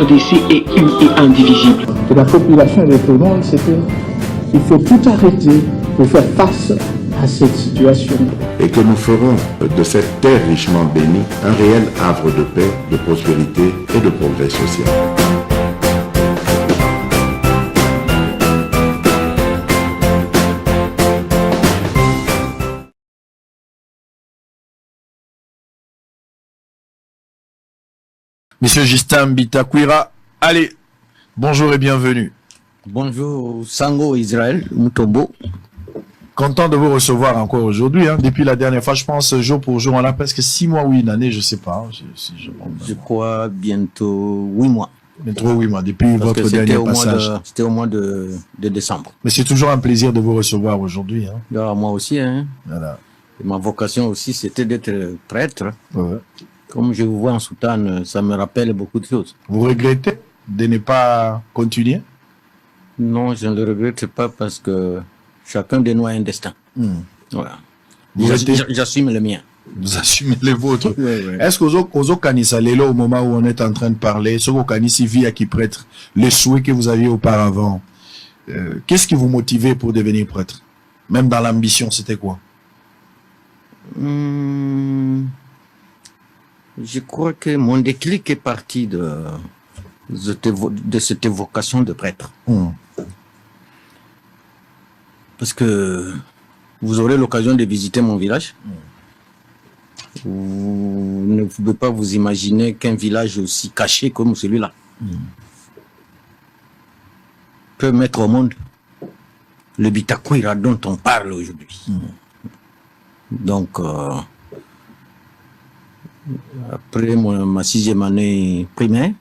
RDC est une et indivisible. Et la population répondante, c'est qu'il faut tout arrêter pour faire face à cette situation. Et que nous ferons de cette terre richement bénie un réel havre de paix, de prospérité et de progrès social. Monsieur Justin Bitakwira, allez, bonjour et bienvenue. Bonjour Sango Israël Mutombo. Content de vous recevoir encore aujourd'hui. Depuis la dernière fois, je pense, jour pour jour, on a presque 6 mois ou une année, je sais pas. Je crois bientôt 8 mois. Bientôt 8 mois, depuis votre dernier passage. C'était au mois de décembre. Mais c'est toujours un plaisir de vous recevoir aujourd'hui. Moi aussi. Voilà. Et ma vocation aussi, c'était d'être prêtre. Ouais. Comme je vous vois en soutane, ça me rappelle beaucoup de choses. Vous regrettez de ne pas continuer? Non, je ne le regrette pas parce que chacun de nous a un destin. Voilà. J'assume le mien. Vous assumez les vôtres. Oui. Est-ce que vous Kanisa Lelo, au moment où on est en train de parler, ce que vous Kanisi via qui prêtre, les souhaits que vous aviez auparavant, qu'est-ce qui vous motivait pour devenir prêtre? Même dans l'ambition, c'était quoi? Je crois que mon déclic est parti de cette vocation de prêtre. Parce que vous aurez l'occasion de visiter mon village. Vous ne pouvez pas vous imaginer qu'un village aussi caché comme celui-là peut mettre au monde le Bitakwira dont on parle aujourd'hui. Donc, après ma 6e année primaire,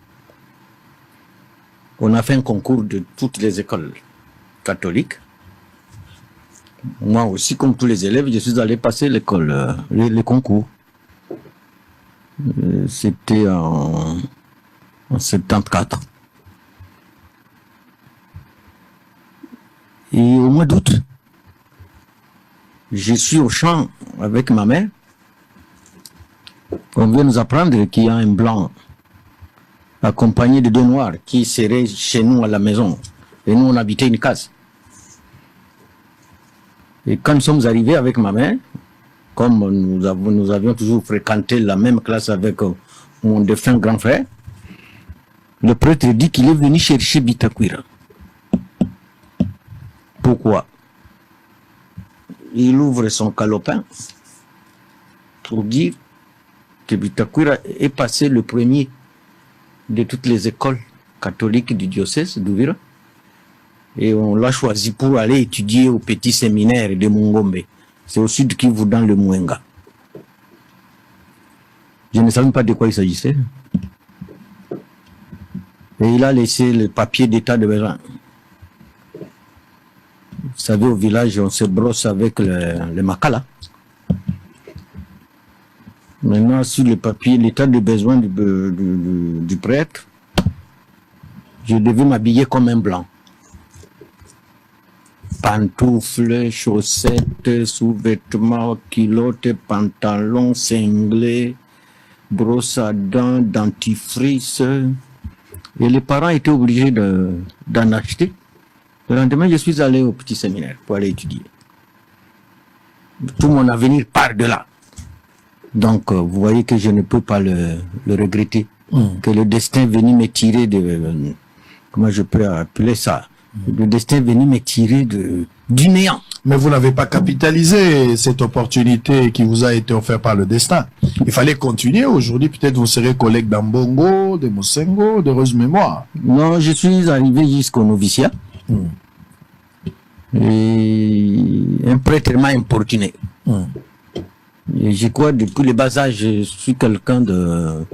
on a fait un concours de toutes les écoles catholiques. Moi aussi, comme tous les élèves, je suis allé passer l'école, les concours. C'était en 74. Et au mois d'août, je suis au champ avec ma mère. On vient nous apprendre qu'il y a un blanc accompagné de 2 noirs qui seraient chez nous à la maison. Et nous, on habitait une case. Et quand nous sommes arrivés avec ma mère, comme nous avions toujours fréquenté la même classe avec mon défunt grand frère, le prêtre dit qu'il est venu chercher Bitakwira. Pourquoi? Il ouvre son calepin pour dire que Bitakwira est passé le premier de toutes les écoles catholiques du diocèse d'Ouvira. Et on l'a choisi pour aller étudier au petit séminaire de Mungombe. C'est au sud Kivu dans le Mwenga. Je ne savais pas de quoi il s'agissait. Et il a laissé le papier d'état de besoin. Vous savez, au village, on se brosse avec le makala. Maintenant, sur le papier, l'état de besoin du prêtre, je devais m'habiller comme un blanc. Pantoufles, chaussettes, sous-vêtements, culottes, pantalons, cinglés, brosse à dents, dentifrice. Et les parents étaient obligés d'en acheter. Le lendemain, je suis allé au petit séminaire pour aller étudier. Tout mon avenir part de là. Donc, vous voyez que je ne peux pas le regretter. Que le destin est venu me tirer de... comment je peux appeler ça? Le destin est venu me tirer du néant. Mais vous n'avez pas capitalisé cette opportunité qui vous a été offerte par le destin. Il fallait continuer. Aujourd'hui, peut-être vous serez collègue d'Ambongo, de Mosengo, d'heureuse mémoire. Non, je suis arrivé jusqu'au noviciat. Et un prêtre m'a importuné. Et je crois, depuis le bas âge, je suis quelqu'un de...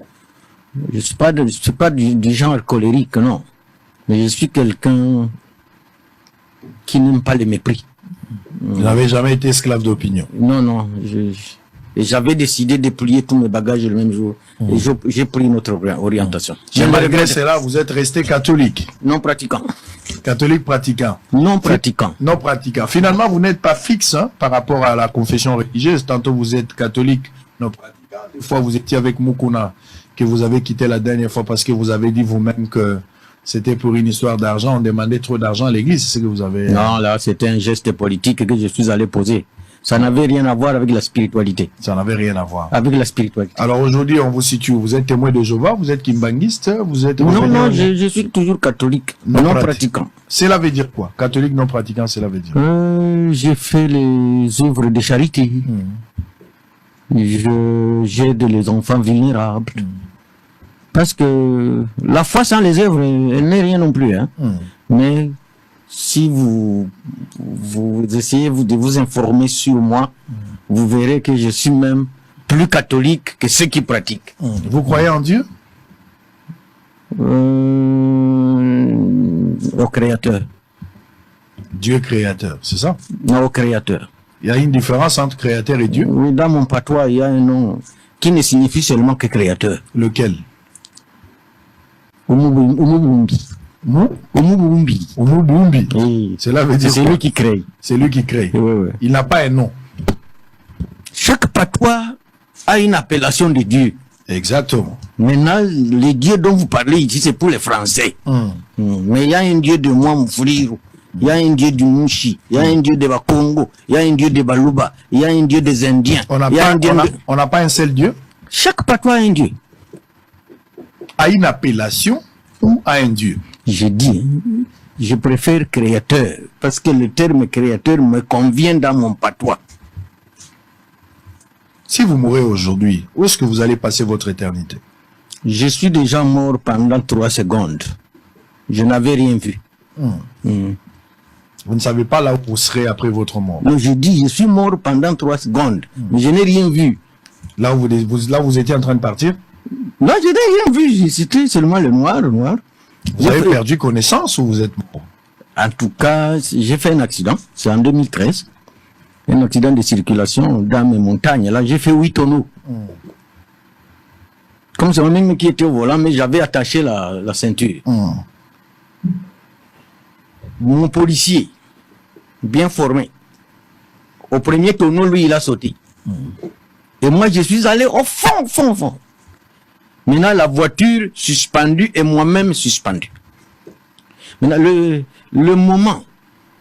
Je suis pas du genre colérique, non. Mais je suis quelqu'un qui n'aime pas le mépris. Vous n'avez jamais été esclave d'opinion. Non. Et j'avais décidé de plier tous mes bagages le même jour. Et j'ai pris une autre orientation. Mais malgré cela, vous êtes resté catholique. Non pratiquant. Catholique pratiquant. Non pratiquant. Non pratiquant. Finalement, vous n'êtes pas fixe par rapport à la confession religieuse. Tantôt vous êtes catholique, non pratiquant. Des fois, vous étiez avec Mukuna, que vous avez quitté la dernière fois parce que vous avez dit vous-même que c'était pour une histoire d'argent, on demandait trop d'argent à l'église, c'est ce que vous avez... Non, là, c'était un geste politique que je suis allé poser. Ça n'avait rien à voir avec la spiritualité. Ça n'avait rien à voir. Avec la spiritualité. Alors aujourd'hui, on vous situe où? Vous êtes témoin de Jéhovah, vous êtes kimbanguiste, vous êtes... Non, je suis toujours catholique, non pratiquant. Cela veut dire quoi? Catholique non pratiquant, cela veut dire? J'ai fait les œuvres de charité. J'aide les enfants vulnérables. Parce que la foi sans les œuvres, elle n'est rien non plus. Hein. Mais si vous essayez de vous informer sur moi, vous verrez que je suis même plus catholique que ceux qui pratiquent. Vous croyez en Dieu? Au Créateur. Dieu créateur, c'est ça? Non, au Créateur. Il y a une différence entre créateur et Dieu? Oui, dans mon patois, il y a un nom qui ne signifie seulement que Créateur. Lequel? Omubumbi. Omubumbi. Omubumbi. Oui. Cela veut dire c'est quoi? lui qui crée. C'est lui qui crée. Oui, oui. Il n'a pas un nom. Chaque patois a une appellation de Dieu. Exactement. Maintenant, les dieux dont vous parlez ici, c'est pour les Français. Mais il y a un dieu de Mwamfuriru, il y a un dieu du Mushi, il y a un dieu de Bakongo, il y a un dieu de Baluba, il y a un dieu des Indiens. On n'a pas un seul Dieu? Chaque patois a un dieu. A une appellation ou a un Dieu? Je dis, je préfère créateur, parce que le terme créateur me convient dans mon patois. Si vous mourrez aujourd'hui, où est-ce que vous allez passer votre éternité? Je suis déjà mort pendant 3 secondes. Je n'avais rien vu. Vous ne savez pas là où vous serez après votre mort? Non, je dis, je suis mort pendant 3 secondes, mais je n'ai rien vu. Là où vous étiez en train de partir? Non, je n'ai rien vu, c'était seulement le noir. Vous avez perdu connaissance ou vous êtes mort? En tout cas, j'ai fait un accident, c'est en 2013. Un accident de circulation dans mes montagnes. Là, j'ai fait 8 tonneaux. Comme c'est moi-même qui était au volant, mais j'avais attaché la ceinture. Mon policier, bien formé, au premier tonneau, lui, il a sauté. Et moi, je suis allé au fond. Maintenant, la voiture suspendue et moi-même suspendu. Maintenant, le moment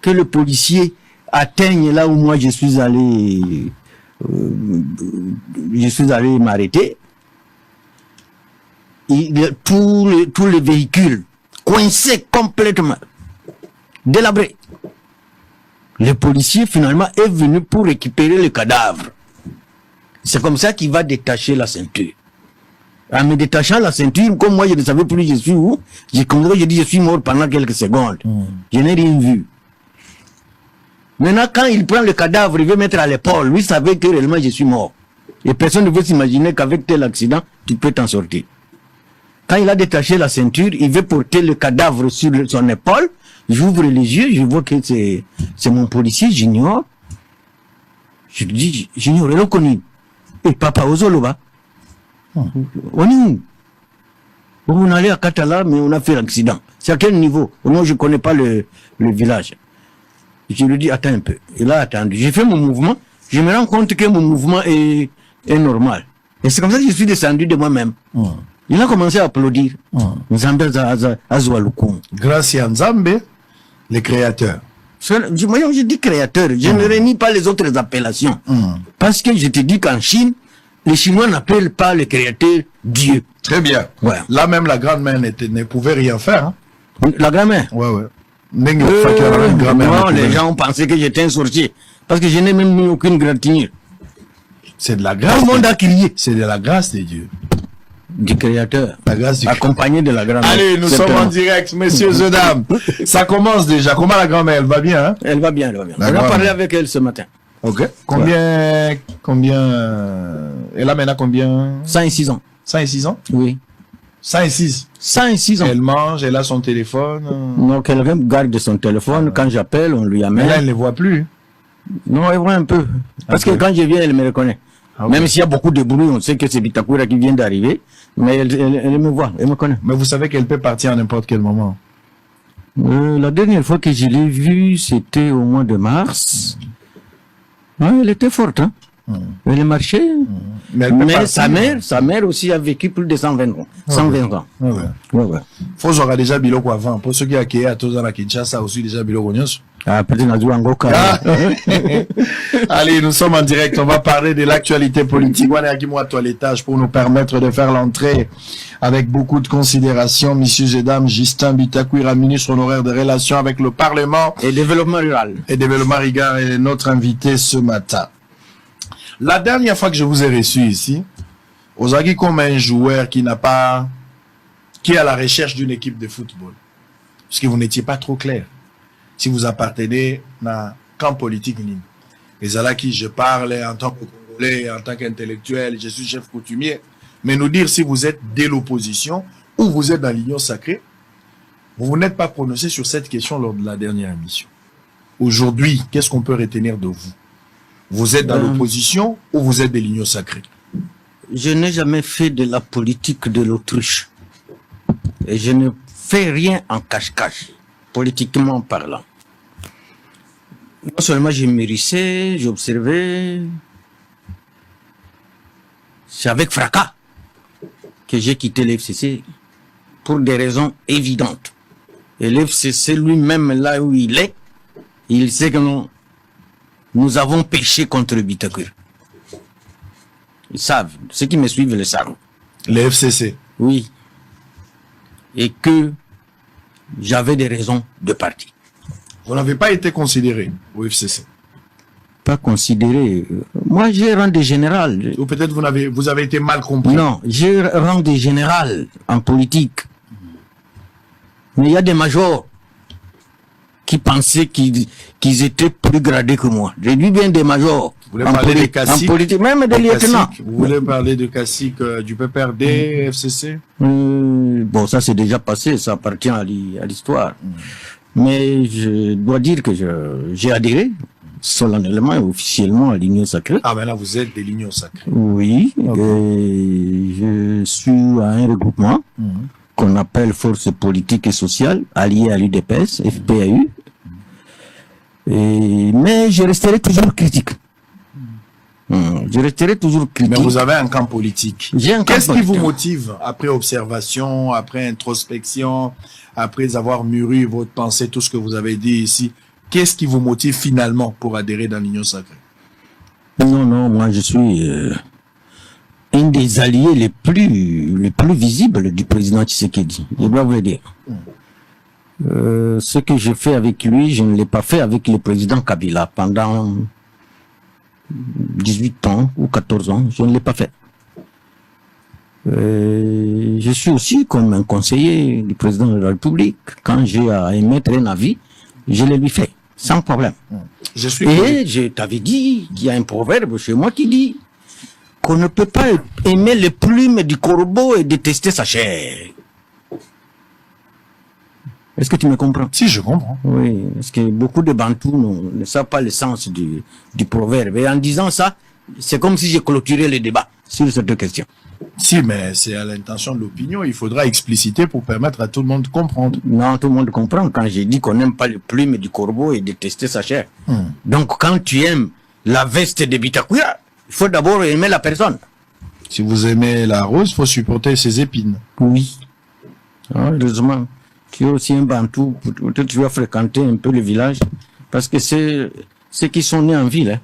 que le policier atteigne là où moi je suis allé m'arrêter, tous les véhicules coincés complètement, délabrés. Le policier finalement est venu pour récupérer le cadavre. C'est comme ça qu'il va détacher la ceinture. En me détachant la ceinture, comme moi je ne savais plus je suis où, je dis je suis mort pendant quelques secondes. Je n'ai rien vu. Maintenant, quand il prend le cadavre, il veut mettre à l'épaule. Lui savait que réellement je suis mort. Et personne ne veut s'imaginer qu'avec tel accident, tu peux t'en sortir. Quand il a détaché la ceinture, il veut porter le cadavre sur son épaule. J'ouvre les yeux, je vois que c'est mon policier, Junior. Je lui dis, Junior, il est connu. Et papa, Ozoloba. On est où? On allait à Katala, mais on a fait l'accident. C'est à quel niveau? Moi, je ne connais pas le village. Je lui dis, attends un peu. Il a attendu. J'ai fait mon mouvement. Je me rends compte que mon mouvement est normal. Et c'est comme ça que je suis descendu de moi-même. Il a commencé à applaudir. Nzambe Azwalukum. Grâce à Nzambe, le créateur. Je dis créateur. Je ne réunis pas les autres appellations. Parce que je te dis qu'en Chine, les Chinois n'appellent pas le créateur Dieu. Très bien. Ouais. Là même, la grand-mère ne pouvait rien faire. La grand-mère? Ouais. Non, les gens ont pensé que j'étais un sorcier. Parce que je n'ai même mis aucune gratinure. C'est de la grâce. Tout le monde a crié. C'est de la grâce de Dieu. Du créateur. La grâce du accompagné de la grand-mère. Allez, nous sommes en direct, messieurs et dames. Ça commence déjà. Comment la grand-mère? Elle va bien, hein? Elle va bien. On a parlé avec elle ce matin. Ok. Combien, elle a maintenant combien? 106 ans. 106 ans? Oui. 106. 106 ans. Elle mange, elle a son téléphone. Non, quelqu'un garde son téléphone. Quand j'appelle, on lui amène. Mais là, elle ne les voit plus. Non, elle voit un peu. Parce que quand je viens, elle me reconnaît. Même s'il y a beaucoup de bruit, on sait que c'est Bitakura qui vient d'arriver. Mais elle me voit, elle me connaît. Mais vous savez qu'elle peut partir à n'importe quel moment. La dernière fois que je l'ai vue, c'était au mois de mars. Ouais, elle était forte, hein. Elle est marché. Mais, elle peut Mais partir. sa mère aussi a vécu plus de 120 ans. 120 ans. Ouais. Ouais, ouais. Faut aura déjà biloko avant. Pour ceux qui accueillent à tous dans la Kinshasa aussi déjà biloko nyonso. Ah, peut-être qu'on a joué en Goka. Ah. Allez, nous sommes en direct. On va parler de l'actualité politique. On est à toilettage pour nous permettre de faire l'entrée avec beaucoup de considération. Messieurs et dames, Justin Bitakwira, ministre honoraire des Relations avec le Parlement Et développement rural. et développement Riga est notre invité ce matin. La dernière fois que je vous ai reçu ici, Ozagi comme un joueur qui est à la recherche d'une équipe de football. Parce que vous n'étiez pas trop clair. Si vous appartenez à un camp politique, les à qui je parle en tant que Congolais, en tant qu'intellectuel, je suis chef coutumier, mais nous dire si vous êtes de l'opposition ou vous êtes dans l'union sacrée, vous n'êtes pas prononcé sur cette question lors de la dernière émission. Aujourd'hui, qu'est-ce qu'on peut retenir de vous? Vous êtes dans l'opposition ou vous êtes de l'union sacrée? Je n'ai jamais fait de la politique de l'autruche. Et je ne fais rien en cache-cache, politiquement parlant. Non seulement j'ai mûrissé, j'ai observé. C'est avec fracas que j'ai quitté l'FCC pour des raisons évidentes. Et l'FCC lui-même, là où il est, il sait que nous avons péché contre le Bitakwira. Ils savent, ceux qui me suivent le savent. Les FCC. Oui. Et que j'avais des raisons de partir. Vous n'avez pas été considéré au FCC. Pas considéré. Moi, j'ai rang de général. Ou peut-être vous avez été mal compris. Non, j'ai rang de général en politique. Mais il y a des majors qui pensaient qu'ils étaient plus gradés que moi. J'ai dit bien des majors. Vous voulez parler des caciques? En politique, même des lieutenants. Vous voulez parler de caciques du PPRD, FCC? Bon, ça c'est déjà passé, ça appartient à l'histoire. Mais je dois dire que j'ai adhéré solennellement et officiellement à l'Union sacrée. Ah, ben là, vous êtes de l'Union sacrée. Oui, et je suis à un regroupement qu'on appelle Force politique et sociale, alliée à l'UDPS, FPAU. Mais je resterai toujours critique. Je resterai toujours critique. Mais vous avez un camp politique. J'ai un camp Qu'est-ce qui vous politique. motive après observation, après introspection, après avoir mûri votre pensée, tout ce que vous avez dit ici? Qu'est-ce qui vous motive finalement pour adhérer dans l'Union sacrée? Non, moi je suis un des alliés les plus visibles du président Tshisekedi. Je dois vous le dire. Ce que j'ai fait avec lui, je ne l'ai pas fait avec le président Kabila pendant 18 ans ou 14 ans. Je ne l'ai pas fait. Je suis aussi comme un conseiller du président de la République. Quand j'ai à émettre un avis, je le lui fais, sans problème. Et je t'avais dit, il y a un proverbe chez moi qui dit qu'on ne peut pas aimer les plumes du corbeau et détester sa chair. Est-ce que tu me comprends? Si, je comprends. Oui, parce que beaucoup de Bantous ne savent pas le sens du proverbe. Et en disant ça, c'est comme si j'ai clôturé le débat sur cette question. Si, mais c'est à l'intention de l'opinion. Il faudra expliciter pour permettre à tout le monde de comprendre. Non, tout le monde comprend quand j'ai dit qu'on n'aime pas les plumes du corbeau et détester sa chair. Donc, quand tu aimes la veste de Bitakwira, il faut d'abord aimer la personne. Si vous aimez la rose, il faut supporter ses épines. Oui. Heureusement. Tu es aussi un Bantou, peut-être tu vas fréquenter un peu le village, parce que ceux qui sont nés en ville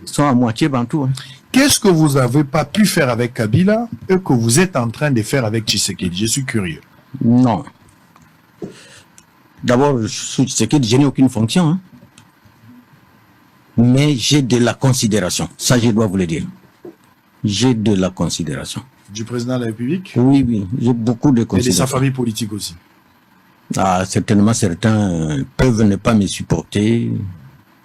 sont à moitié Bantou. Hein. Qu'est-ce que vous n'avez pas pu faire avec Kabila et que vous êtes en train de faire avec Tshisekedi? Je suis curieux. Non. D'abord, sous Tshisekedi, je n'ai aucune fonction. Hein. Mais j'ai de la considération. Ça, je dois vous le dire. J'ai de la considération. Du président de la République? Oui. J'ai beaucoup de Et de considération. sa famille politique aussi. Ah, certainement, certains peuvent ne pas me supporter,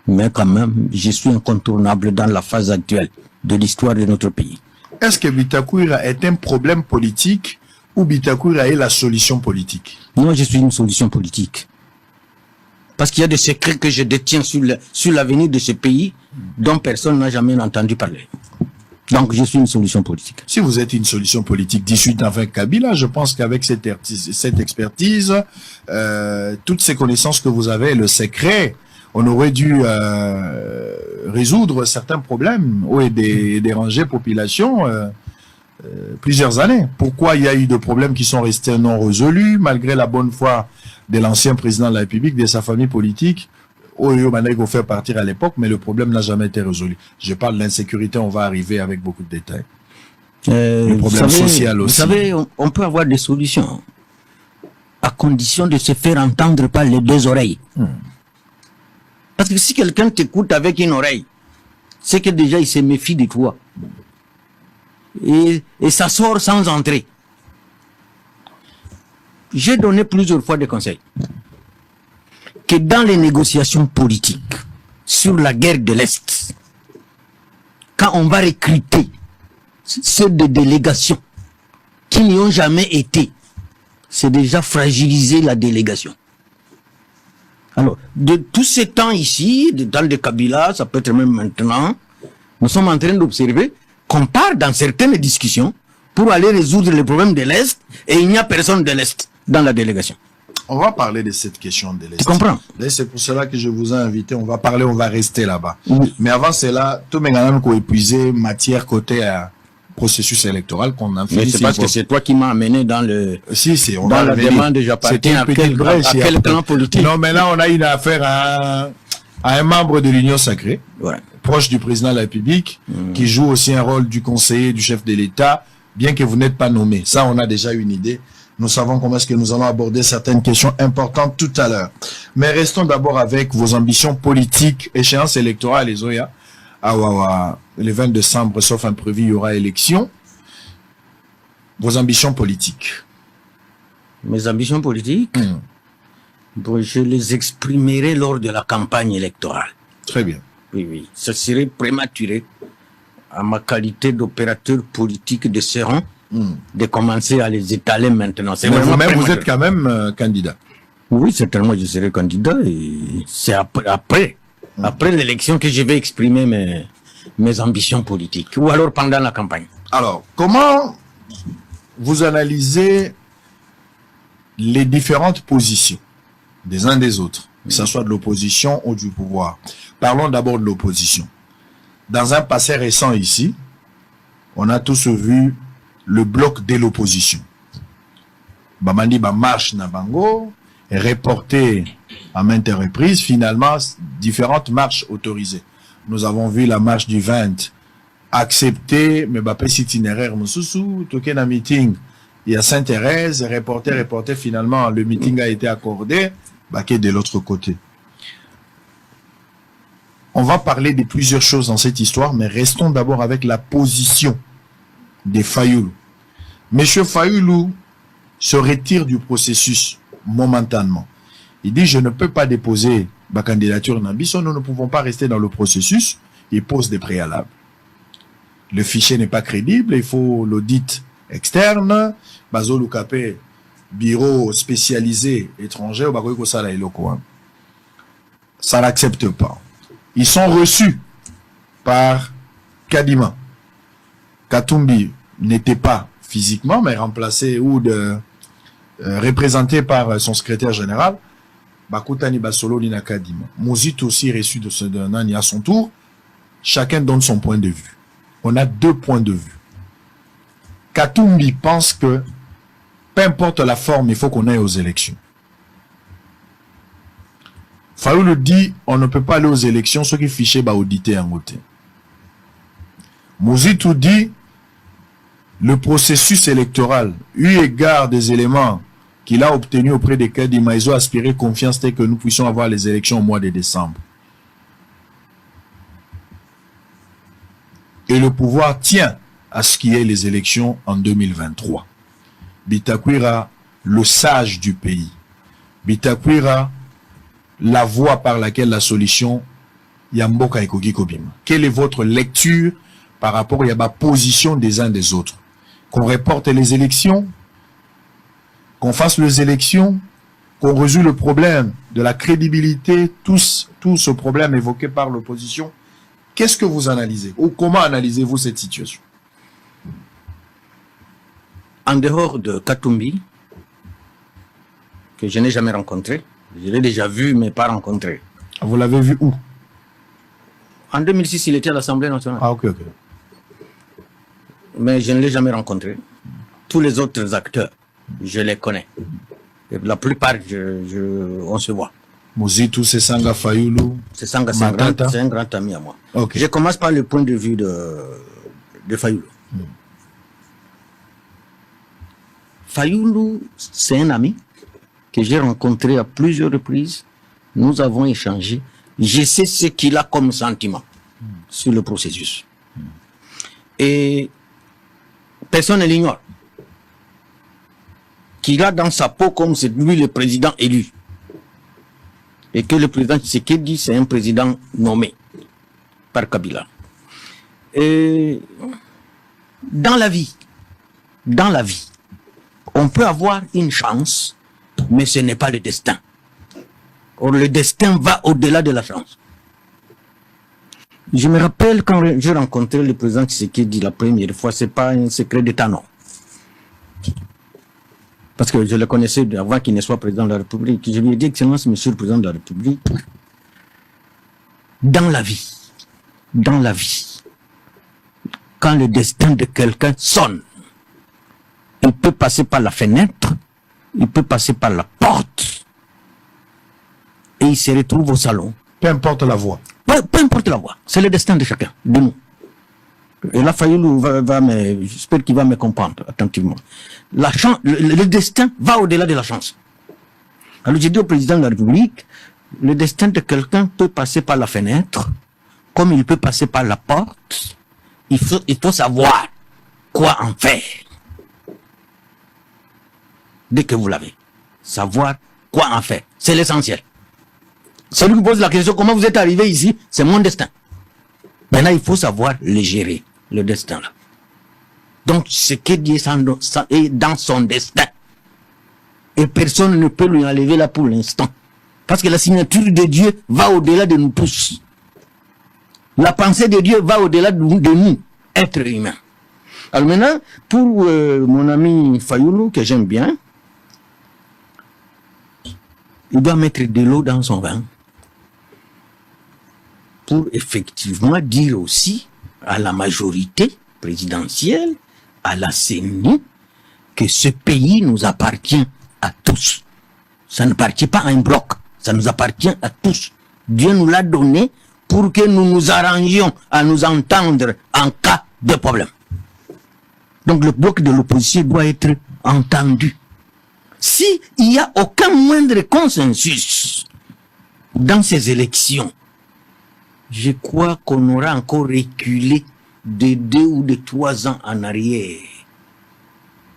mais quand même, je suis incontournable dans la phase actuelle de l'histoire de notre pays. Est-ce que Bitakwira est un problème politique ou Bitakwira est la solution politique? Non, je suis une solution politique. Parce qu'il y a des secrets que je détiens sur l'avenir de ce pays dont personne n'a jamais entendu parler. Donc, je suis une solution politique. Si vous êtes une solution politique dissuite avec Kabila, je pense qu'avec cette expertise, toutes ces connaissances que vous avez, le secret, on aurait dû résoudre certains problèmes et déranger population plusieurs années. Pourquoi il y a eu des problèmes qui sont restés non résolus malgré la bonne foi de l'ancien président de la République, de sa famille politique, il faut faire partir à l'époque, mais le problème n'a jamais été résolu. Je parle de l'insécurité, on va arriver avec beaucoup de détails. Le problème social aussi. Vous savez, on peut avoir des solutions à condition de se faire entendre par les deux oreilles. Parce que si quelqu'un t'écoute avec une oreille, c'est que déjà il se méfie de toi. Et ça sort sans entrée. J'ai donné plusieurs fois des conseils. Que dans les négociations politiques sur la guerre de l'Est, quand on va recruter ceux de délégations qui n'y ont jamais été, c'est déjà fragiliser la délégation. Alors, de tous ces temps ici, dans le Kabila, ça peut être même maintenant, nous sommes en train d'observer qu'on part dans certaines discussions pour aller résoudre les problèmes de l'Est et il n'y a personne de l'Est dans la délégation. On va parler de cette question de l'Est. Tu comprends? C'est pour cela que je vous ai invité. On va parler, on va rester là-bas. Oui. Mais avant cela, tout le monde a épuisé matière côté processus électoral qu'on a fait. Mais c'est parce que c'est toi qui m'as amené dans le... Si, on dans va la revenir. demande déjà partie à quel clan politique? Non, mais là, on a une affaire à un membre de l'Union sacrée, Ouais. proche du président de la République, qui joue aussi un rôle du conseiller du chef de l'État, bien que vous n'êtes pas nommé. Ça, on a déjà une idée. Nous savons comment est-ce que nous allons aborder certaines questions importantes tout à l'heure. Mais restons d'abord avec vos ambitions politiques, échéance électorale, les OYA. Le 20 décembre, sauf imprévu, il y aura élection. Vos ambitions politiques. Mes ambitions politiques, bon, je les exprimerai lors de la campagne électorale. Très bien. Oui, oui. Ce serait prématuré, à ma qualité d'opérateur politique de ce rang, de commencer à les étaler maintenant. C'est Mais vraiment vous-même, vous prématuré. êtes quand même candidat. Oui, certainement, je serai candidat et c'est après l'élection que je vais exprimer mes ambitions politiques, ou alors pendant la campagne. Alors, comment vous analysez les différentes positions des uns des autres, que ce soit de l'opposition ou du pouvoir? Parlons d'abord de l'opposition. Dans un passé récent ici, on a tous vu le bloc de l'opposition. Bamandi marche na bango, reporté à maintes reprises, finalement, différentes marches autorisées. Nous avons vu la marche du 20 acceptée, mais pas itinéraire Moussoussou, token un meeting, il y a Sainte-Thérèse, reporté, finalement, le meeting a été accordé, qui est de l'autre côté. On va parler de plusieurs choses dans cette histoire, mais restons d'abord avec la position de Fayoulou. Monsieur Fayoulou se retire du processus momentanément. Il dit, je ne peux pas déposer ma candidature en ambition, nous ne pouvons pas rester dans le processus. Il pose des préalables. Le fichier n'est pas crédible, il faut l'audit externe. Bazo Loukapé, bureau spécialisé étranger, ça n'accepte pas. Ils sont reçus par Kadima. Katumbi n'était pas physiquement, mais remplacé ou représenté par son secrétaire général. Bakutani Basolo Lina Kadima. Mouzit aussi reçu de ce Nani à son tour. Chacun donne son point de vue. On a deux points de vue. Katumbi pense que peu importe la forme, il faut qu'on aille aux élections. Fayoulou dit, on ne peut pas aller aux élections, ceux qui fichaient auditer en côté. Mouzitou dit, le processus électoral, eu égard des éléments qu'il a obtenus auprès des Kadima, ils ont aspiré confiance telle que nous puissions avoir les élections au mois de décembre. Et le pouvoir tient à ce qu'il y ait les élections en 2023. Bitakwira, le sage du pays. Bitakwira, la voie par laquelle la solution Yamboka et Kogi Kobima. Quelle est votre lecture par rapport à la position des uns des autres? Qu'on reporte les élections, qu'on fasse les élections, qu'on résout le problème de la crédibilité, tout ce problème évoqué par l'opposition. Qu'est-ce que vous analysez? Ou comment analysez-vous cette situation? En dehors de Katumbi, que je n'ai jamais rencontré, je l'ai déjà vu mais pas rencontré. Vous l'avez vu où? En 2006, il était à l'Assemblée nationale. Ah, ok. Mais je ne l'ai jamais rencontré. Tous les autres acteurs, je les connais. Et la plupart, on se voit. Mozitu, c'est Sanga Fayulu. C'est Sanga, Matata. c'est un grand ami à moi. Ok. Je commence par le point de vue de Fayulu. Fayulu, c'est un ami que j'ai rencontré à plusieurs reprises. Nous avons échangé. Je sais ce qu'il a comme sentiment sur le processus. Et personne ne l'ignore. Qu'il a dans sa peau comme c'est lui le président élu. Et que le président Tshisekedi, c'est un président nommé par Kabila. Et dans la vie, on peut avoir une chance, mais ce n'est pas le destin. Or, le destin va au-delà de la chance. Je me rappelle quand j'ai rencontré le président Tshisekedi la première fois, c'est pas un secret d'État, non. Parce que je le connaissais avant qu'il ne soit président de la République. Je lui ai dit, Excellence, Monsieur le Président de la République, dans la vie, quand le destin de quelqu'un sonne, il peut passer par la fenêtre, il peut passer par la porte, et il se retrouve au salon. Peu importe la voie. Peu importe la voie, c'est le destin de chacun, de nous. Et là, Fayulu j'espère qu'il va me comprendre attentivement. Le destin va au-delà de la chance. Alors j'ai dit au président de la République, le destin de quelqu'un peut passer par la fenêtre, comme il peut passer par la porte. Il faut savoir quoi en faire. Dès que vous l'avez, savoir quoi en faire, c'est l'essentiel. Celui qui pose la question, comment vous êtes arrivé ici, c'est mon destin. Maintenant, il faut savoir le gérer, le destin là. Donc, ce que Dieu est dans son destin. Et personne ne peut lui enlever là pour l'instant. Parce que la signature de Dieu va au-delà de nous tous. La pensée de Dieu va au-delà de nous, êtres humains. Alors maintenant, pour mon ami Fayulu, que j'aime bien, il doit mettre de l'eau dans son vin. Pour effectivement dire aussi à la majorité présidentielle, à la CENI, que ce pays nous appartient à tous. Ça ne appartient pas à un bloc, ça nous appartient à tous. Dieu nous l'a donné pour que nous nous arrangions à nous entendre en cas de problème. Donc le bloc de l'opposition doit être entendu. S'il n'y a aucun moindre consensus dans ces élections, je crois qu'on aura encore reculé de 2 ou de 3 ans en arrière.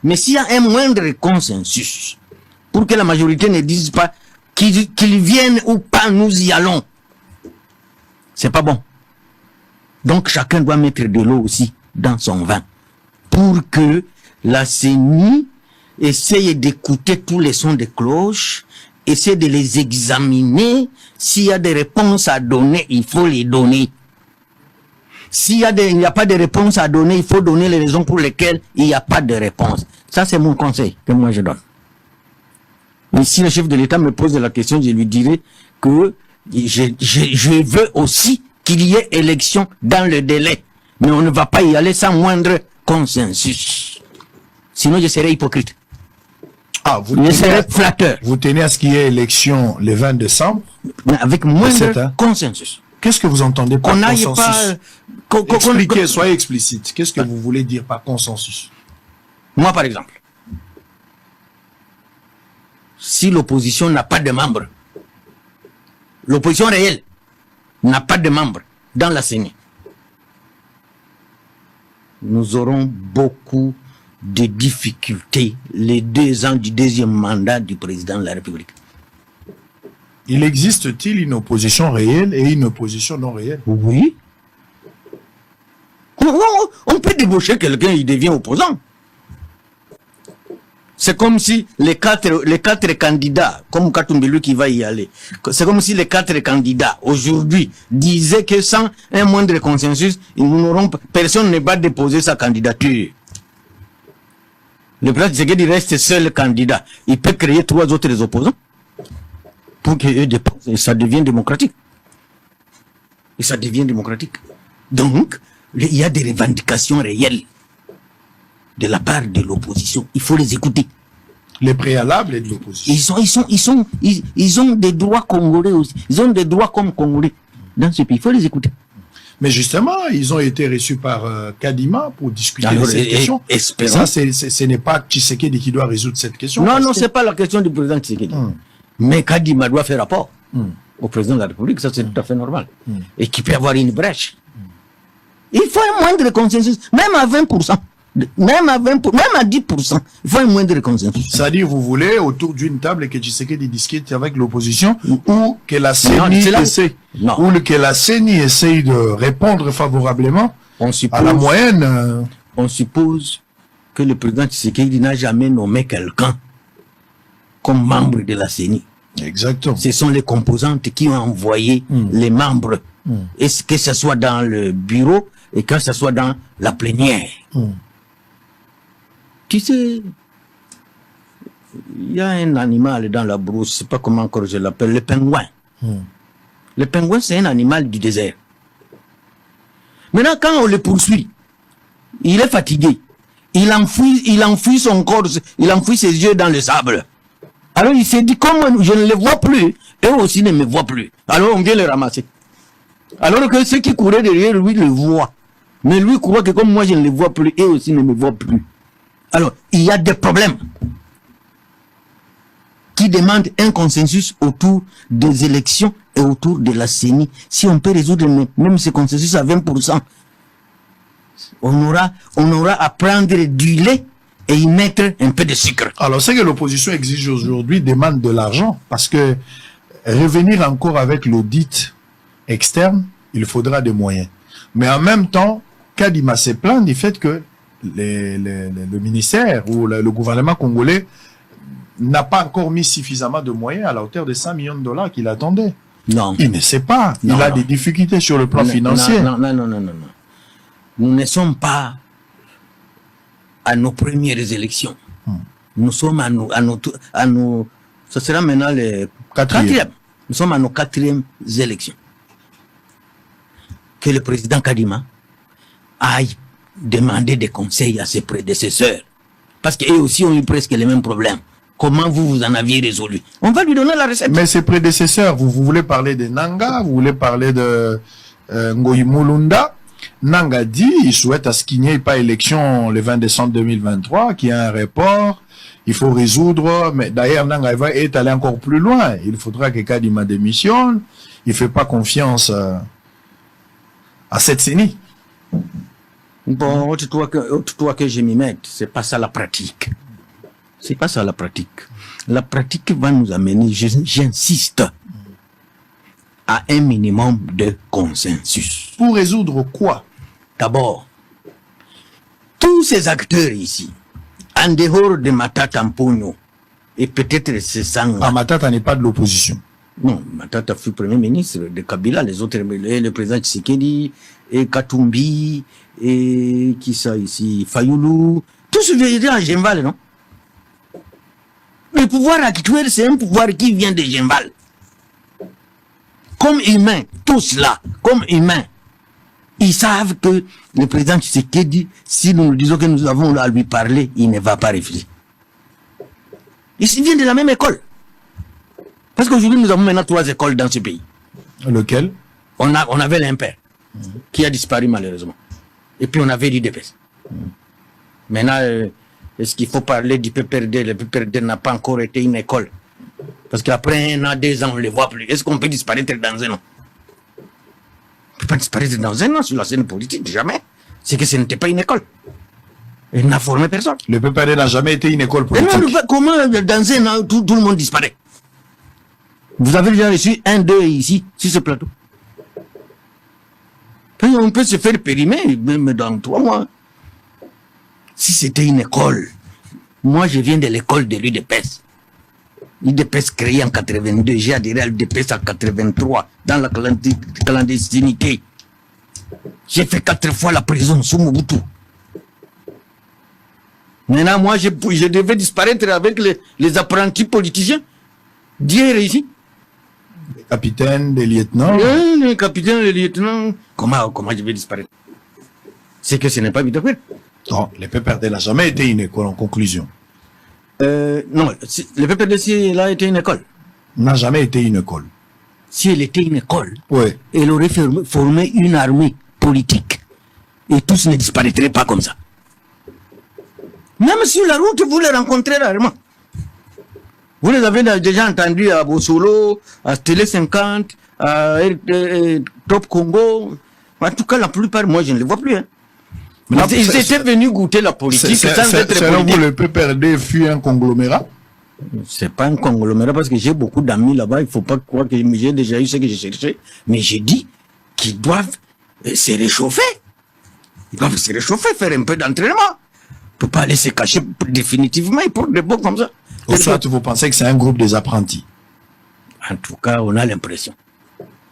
Mais s'il y a un moindre consensus, pour que la majorité ne dise pas qu'ils viennent ou pas, nous y allons, c'est pas bon. Donc chacun doit mettre de l'eau aussi dans son vin, pour que la CENI essaye d'écouter tous les sons de cloche, essaie de les examiner. S'il y a des réponses à donner, il faut les donner. S'il n'y a pas de réponse à donner, il faut donner les raisons pour lesquelles il n'y a pas de réponse. Ça, c'est mon conseil que moi je donne. Et si le chef de l'État me pose la question, je lui dirai que je veux aussi qu'il y ait élection dans le délai. Mais on ne va pas y aller sans moindre consensus. Sinon, je serai hypocrite. Ah, je serai flatteur. Vous tenez à ce qu'il y ait élection le 20 décembre? Mais avec moindre consensus. Qu'est-ce que vous entendez par consensus? Expliquez, soyez explicite. Qu'est-ce que vous voulez dire par consensus? Moi, par exemple, si l'opposition n'a pas de membres, l'opposition réelle n'a pas de membres dans la CENI, nous aurons beaucoup de difficultés les 2 ans du 2e mandat du président de la République. Il existe-t-il une opposition réelle et une opposition non réelle? Oui. On peut débaucher quelqu'un, il devient opposant. C'est comme si les quatre candidats, comme Katumbelu qui va y aller, c'est comme si les 4 candidats aujourd'hui disaient que sans un moindre consensus, personne ne va déposer sa candidature. Le président Tshisekedi reste seul candidat. Il peut créer 3 autres opposants pour qu'eux déposent et ça devient démocratique. ça devient démocratique. Donc, il y a des revendications réelles de la part de l'opposition. Il faut les écouter. Les préalables et de l'opposition. Ils ont des droits congolais aussi. Ils ont des droits comme congolais dans ce pays. Il faut les écouter. Mais justement, ils ont été reçus par Kadima pour discuter de cette question. Ça, ce n'est pas Tshisekedi qui doit résoudre cette question. Non, c'est pas la question du président Tshisekedi. Mais Kadima doit faire rapport au président de la République. Ça, c'est tout à fait normal. Et qu'il peut y avoir une brèche. Il faut un moindre consensus, même à 20%. Même à 10%, il faut un moindre consensus. C'est-à-dire, vous voulez, autour d'une table, et que Tshisekedi discute avec l'opposition, ou que la CENI essaye de répondre favorablement à la moyenne. On suppose que le président Tshisekedi n'a jamais nommé quelqu'un comme membre de la CENI. Exactement. Ce sont les composantes qui ont envoyé les membres. Est-ce que ce soit dans le bureau et que ce soit dans la plénière. Tu sais, il y a un animal dans la brousse, je ne sais pas comment encore je l'appelle, le pingouin. Le pingouin, c'est un animal du désert. Maintenant, quand on le poursuit, il est fatigué. Il enfouit son corps, il enfouit ses yeux dans le sable. Alors il s'est dit, comme je ne les vois plus, eux aussi ne me voient plus. Alors on vient les ramasser. Alors que ceux qui couraient derrière lui le voient. Mais lui croit que comme moi je ne les vois plus, eux aussi ne me voient plus. Alors, il y a des problèmes qui demandent un consensus autour des élections et autour de la CENI. Si on peut résoudre même ce consensus à 20%, on aura à prendre du lait et y mettre un peu de sucre. Alors, ce que l'opposition exige aujourd'hui demande de l'argent, parce que revenir encore avec l'audit externe, il faudra des moyens. Mais en même temps, Kadima se plaint du fait que le ministère ou le gouvernement congolais n'a pas encore mis suffisamment de moyens à la hauteur de 100 millions de dollars qu'il attendait. Non. Il ne sait pas. Il a des difficultés sur le plan financier. Non. Nous ne sommes pas à nos premières élections. Nous sommes à nos ce sera maintenant les quatrième. Nous sommes à nos 4e élections. Que le président Kadima aille demander des conseils à ses prédécesseurs. Parce qu'eux aussi ont eu presque les mêmes problèmes. Comment vous en aviez résolu? On va lui donner la recette. Mais ses prédécesseurs, vous voulez parler de Nanga, vous voulez parler de Ngoyi Mulunda. Nanga dit, il souhaite à ce qu'il n'y ait pas élection le 20 décembre 2023, qu'il y ait un report, il faut résoudre, mais d'ailleurs Nanga est allé encore plus loin. Il faudra que Kadima démissionne, il ne fait pas confiance à cette CENI. Bon, autre que je m'y mette, c'est pas ça la pratique. C'est pas ça la pratique. La pratique va nous amener, j'insiste, à un minimum de consensus. Pour résoudre quoi? D'abord, tous ces acteurs ici, en dehors de Matata Mponyo, et peut-être c'est Sanga. Ah, Matata n'est pas de l'opposition. Non, Matata fut premier ministre de Kabila, les autres, le président Tshisekedi, et Katumbi, et qui ça ici, Fayoulou, tout ce qui est à Genval, non? Le pouvoir actuel, c'est un pouvoir qui vient de Genval. Comme humains, tous là, comme humains, ils savent que le président Tshisekedi, si nous disons que nous avons à lui parler, il ne va pas refuser. Ils viennent de la même école. Parce qu'aujourd'hui, nous avons maintenant 3 écoles dans ce pays. Lequel? On avait l'Impair, qui a disparu malheureusement. Et puis on avait l'UDPS. Maintenant, est-ce qu'il faut parler du PPRD? Le PPRD n'a pas encore été une école. Parce qu'après 1 an, 2 ans, on ne les voit plus. Est-ce qu'on peut disparaître dans un an? On ne peut pas disparaître dans un an sur la scène politique, jamais. C'est que ce n'était pas une école. Il n'a formé personne. Le PPRD n'a jamais été une école politique. Comment dans un an, tout le monde disparaît? Vous avez déjà reçu 1, 2 ici, sur ce plateau. Puis on peut se faire périmer, même dans 3 mois. Si c'était une école, moi je viens de l'école de l'UDPS. L'UDPS créée en 82, j'ai adhéré à l'UDPS en 83, dans la clandestinité. J'ai fait 4 fois la prison sous Mobutu. Maintenant, moi, je devais disparaître avec les apprentis politiciens d'hier ici. capitaines, des lieutenants. Les capitaines, les lieutenants, comment je vais disparaître? C'est que ce n'est pas Bitakwira. Non, le PPRD n'a jamais été une école en conclusion. Non, le PPRD, là, était une école. N'a jamais été une école. Si elle était une école, Oui. elle aurait formé une armée politique. Et tous ne disparaîtraient pas comme ça. Même sur la route, vous les rencontrez rarement. Vous les avez déjà entendus à Bossolo, à Télé 50, à Top Congo. En tout cas, la plupart, moi, je ne les vois plus. Hein. Ils étaient venus goûter la politique sans être selon politique. vous, le PPRD fut un conglomérat? C'est pas un conglomérat parce que j'ai beaucoup d'amis là-bas. Il faut pas croire que j'ai déjà eu ce que j'ai cherché. Mais j'ai dit qu'ils doivent se réchauffer. Ils doivent se réchauffer, faire un peu d'entraînement. On peut pas aller se cacher définitivement pour des beaux comme ça. Ou soit vous pensez que c'est un groupe des apprentis? En tout cas, on a l'impression.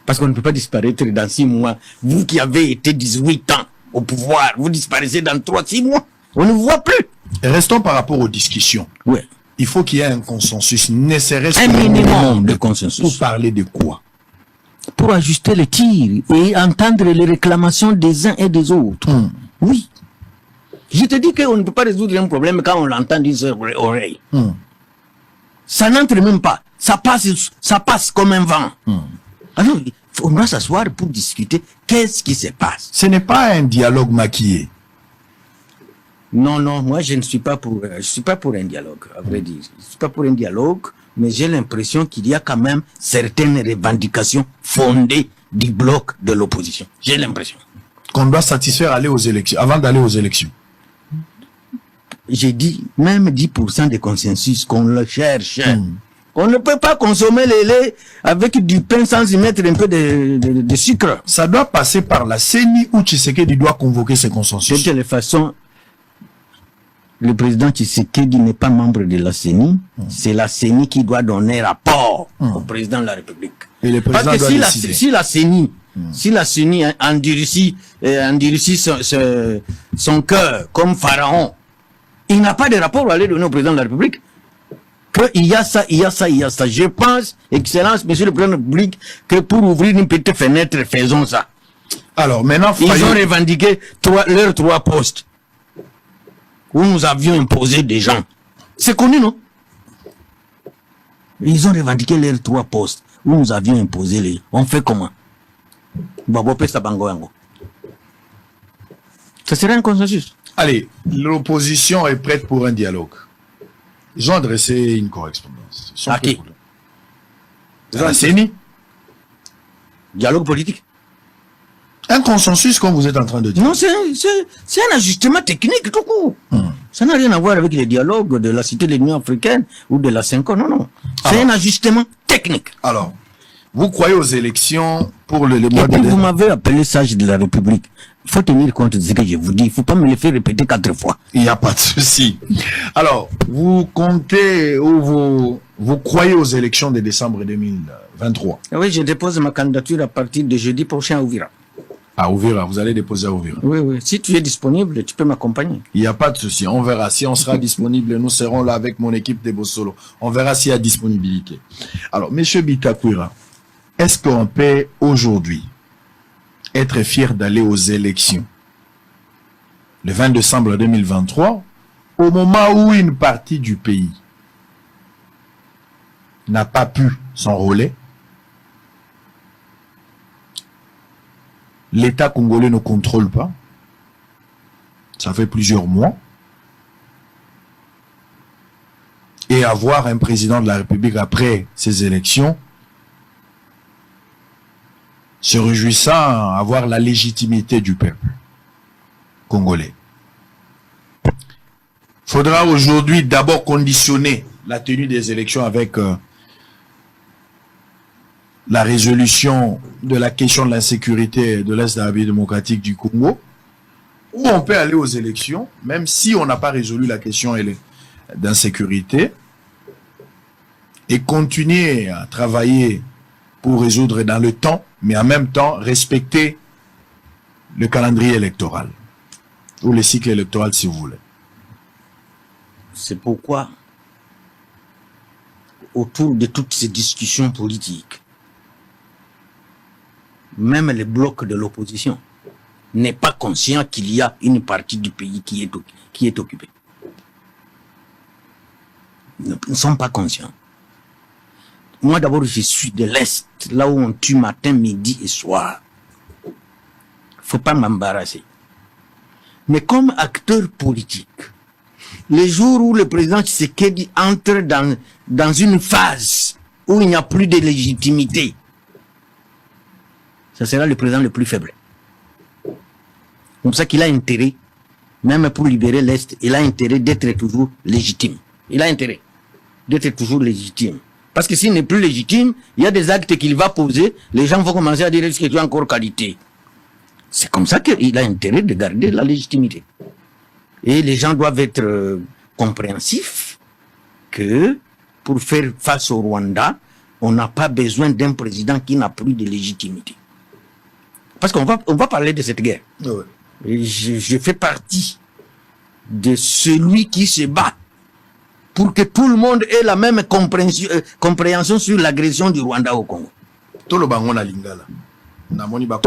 Parce qu'on ne peut pas disparaître dans 6 mois. Vous qui avez été 18 ans au pouvoir, vous disparaissez dans 3-6 mois. On ne vous voit plus. Et restons par rapport aux discussions. Oui. Il faut qu'il y ait un consensus, ne serait-ce Un qu'un minimum de consensus. Pour parler de quoi? Pour ajuster les tirs et entendre les réclamations des uns et des autres. Oui. Je te dis qu'on ne peut pas résoudre un problème quand on l'entend d'une seule oreille. Ça n'entre même pas. Ça passe comme un vent. Alors, on doit s'asseoir pour discuter qu'est-ce qui se passe. Ce n'est pas un dialogue maquillé. Non, moi je ne suis pas pour un dialogue, à vrai dire. Je ne suis pas pour un dialogue, mais j'ai l'impression qu'il y a quand même certaines revendications fondées du bloc de l'opposition. J'ai l'impression. Qu'on doit satisfaire aller aux élections, avant d'aller aux élections. J'ai dit même 10% de consensus qu'on le cherche. On ne peut pas consommer le lait avec du pain sans y mettre un peu de sucre. Ça doit passer par la CENI où Tshisekedi doit convoquer ces De consensus. toute façon, le président Tshisekedi n'est pas membre de la CENI. C'est la CENI qui doit donner rapport au président de la République. Et le président Parce que doit décider. si la CENI endurcit son cœur comme Pharaon, il n'a pas de rapport à aller donner au président de la République. Qu'il y a ça, il y a ça, il y a ça. Je pense, Excellence, Monsieur le Président de la République, que pour ouvrir une petite fenêtre, faisons ça. Alors, maintenant, Ils ont revendiqué leurs 3 postes où nous avions imposé des gens. C'est connu, non? Ils ont revendiqué leurs 3 postes où nous avions imposé les... On fait comment? Ça serait un consensus. Allez, l'opposition est prête pour un dialogue. Ils ont adressé une correspondance. Ils sont À prêts qui? pour à la CENI. Dialogue politique. Un consensus, comme vous êtes en train de dire. Non, c'est un ajustement technique tout court. Ça n'a rien à voir avec les dialogues de la Cité de l'Union africaine ou de la 5 ans, non. C'est un ajustement technique. Alors, vous croyez aux élections pour le mois Et de puis vous décembre? m'avez appelé sage de la République. Il faut tenir compte de ce que je vous dis. Il ne faut pas me le faire répéter 4 fois. Il n'y a pas de souci. Alors, vous comptez ou vous croyez aux élections de décembre 2023? Oui, je dépose ma candidature à partir de jeudi prochain à Ouvira. À Ouvira, vous allez déposer à Ouvira. Oui. Si tu es disponible, tu peux m'accompagner. Il n'y a pas de souci. On verra. Si on sera disponible, nous serons là avec mon équipe de Bossolo. On verra s'il y a disponibilité. Alors, Monsieur Bitakwira, est-ce qu'on peut aujourd'hui être fier d'aller aux élections le 20 décembre 2023 au moment où une partie du pays n'a pas pu s'enrôler? L'État congolais ne contrôle pas. Ça fait plusieurs mois. Et avoir un président de la République après ces élections, se réjouissant, avoir la légitimité du peuple congolais. Faudra aujourd'hui d'abord conditionner la tenue des élections avec la résolution de la question de l'insécurité de l'Est de la République démocratique du Congo, où on peut aller aux élections, même si on n'a pas résolu la question d'insécurité, et continuer à travailler pour résoudre dans le temps, mais en même temps respecter le calendrier électoral, ou le cycle électoral si vous voulez. C'est pourquoi, autour de toutes ces discussions politiques, même le bloc de l'opposition n'est pas conscient qu'il y a une partie du pays qui est occupée. Ils ne sont pas conscients. Moi d'abord, je suis de l'Est, là où on tue matin, midi et soir. Faut pas m'embarrasser. Mais comme acteur politique, les jours où le président Tshisekedi entre dans une phase où il n'y a plus de légitimité, ça sera le président le plus faible. C'est pour ça qu'il a intérêt, même pour libérer l'Est, il a intérêt d'être toujours légitime. Il a intérêt d'être toujours légitime. Parce que s'il n'est plus légitime, il y a des actes qu'il va poser, les gens vont commencer à dire est-ce que tu as encore qualité. C'est comme ça qu'il a intérêt de garder la légitimité. Et les gens doivent être compréhensifs que pour faire face au Rwanda, on n'a pas besoin d'un président qui n'a plus de légitimité. Parce qu'on va parler de cette guerre. Ouais. Et je fais partie de celui qui se bat pour que tout le monde ait la même compréhension sur l'agression du Rwanda au Congo. Tout le bango na lingala. Namoni ba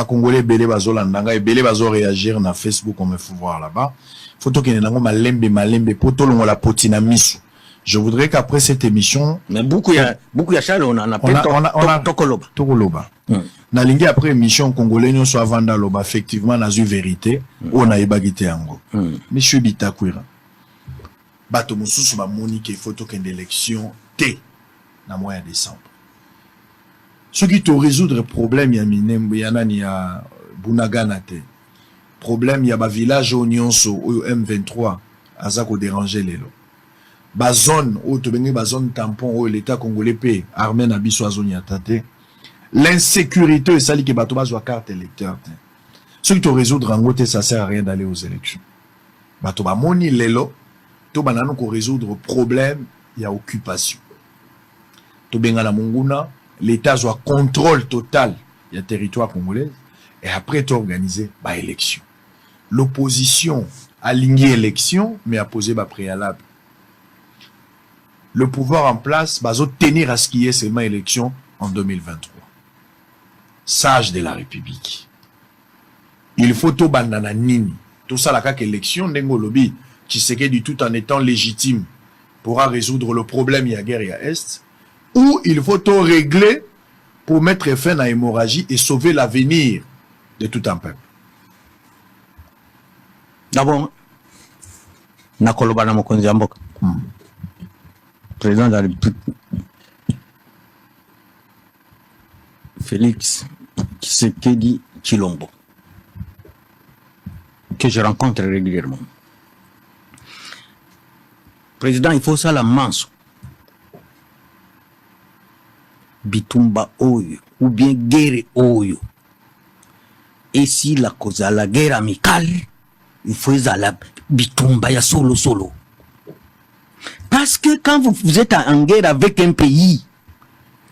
Congolais belé bazolandanga et belé bazo réagir na Facebook, on me faut voir là-bas. Photo qui nango malembe poto longo la potina misu. Je voudrais qu'après cette émission, mais beaucoup ya Charles on en appelle Tokoloba. Na lingi après émission congolais nous soit vanda loba effectivement na zu vérité on a ebagité yango. Monsieur Bitakwira. Bato mususu ba moni ke photo qu'une élection T na mois de décembre. Ce qui te résoudre problème ya minembo ya nani ya Bunagana te. Problème ya ba village Onyonso au M23 azako déranger lelo. Ba zone où te bengi ba zone tampon où l'état congolais paie armée na biso zone ya tate. L'insécurité ça li ke bato bazwa carte électeur. Ce qui te résoudre en gros ça sert à rien d'aller aux élections. Bato ba moni lelo to banano ko résoudre problème ya occupation. To benga na munguna l'État soit contrôle total du territoire congolais et après tout organiser par élection. L'opposition a aligné élection mais a posé par préalable. Le pouvoir en place va tenir à ce qu'il y ait seulement élection en 2023. Sage de la République. Il faut tout bandana nini. Tout ça la kak élection n'engo lobby qui se du tout en étant légitime pourra résoudre le problème il y a guerre il y a est. Ou il faut tout régler pour mettre fin à l'hémorragie et sauver l'avenir de tout un peuple. D'abord, nakoloba na mokonzi mboka. Président de la République Félix Tshisekedi Tshilombo, que je rencontre régulièrement. Président, il faut ça la manso. Bitumba oyo ou bien guerre oyo. Et si la cause à la guerre amicale, il faut la bitumba ya solo. Parce que quand vous êtes en guerre avec un pays,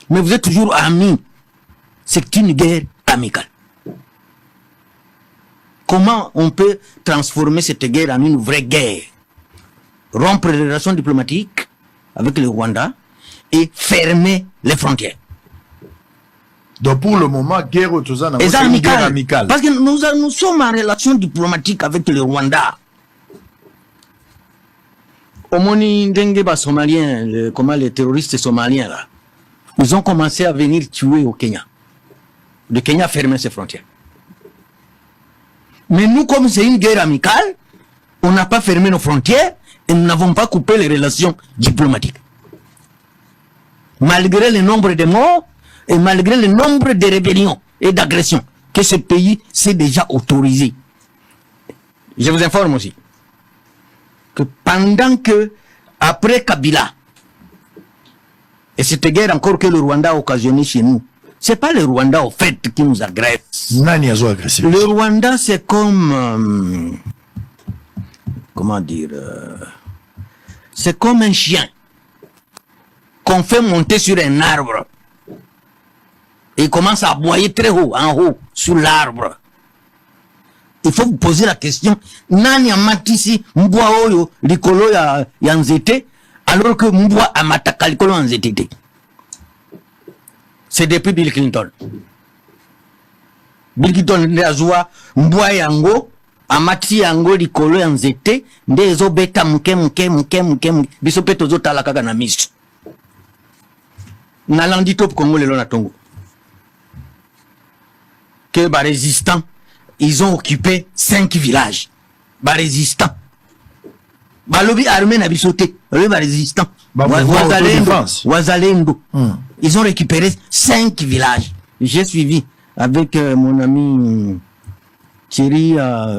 mais vous êtes toujours amis, c'est une guerre amicale. Comment on peut transformer cette guerre en une vraie guerre? Rompre les relations diplomatiques avec le Rwanda et fermer les frontières. Donc pour le moment, guerre amicale. Parce que nous sommes en relation diplomatique avec le Rwanda. Omoni Ndengeba Somaliens, comment les terroristes somaliens là, ils ont commencé à venir tuer au Kenya. Le Kenya a fermé ses frontières. Mais nous, comme c'est une guerre amicale, on n'a pas fermé nos frontières et nous n'avons pas coupé les relations diplomatiques. Malgré le nombre de morts et malgré le nombre de rébellions et d'agressions que ce pays s'est déjà autorisé. Je vous informe aussi que pendant que, après Kabila, et cette guerre encore que le Rwanda a occasionné chez nous, c'est pas le Rwanda au fait qui nous agresse. Le Rwanda c'est comme, comment dire, c'est comme un chien qu'on fait monter sur un arbre et il commence à aboyer très haut, en haut, sur l'arbre. Il faut vous poser la question, nani amatisi mbwa oyo likolo ya nzete alors que mbwa amataka likolo ya nzete. C'est depuis Bill Clinton. Bilkiton nde azwa mbwa yango amati yango likolo ya nzete nde ezobeta muke biso pe tozotala kaka na miso nalandi top Congo lelo na tongo que ba résistants ils ont occupé 5 villages ba résistants balobi armée na biso te balobi ba résistants Wazalendo ils ont récupéré 5 villages. J'ai suivi avec mon ami Thierry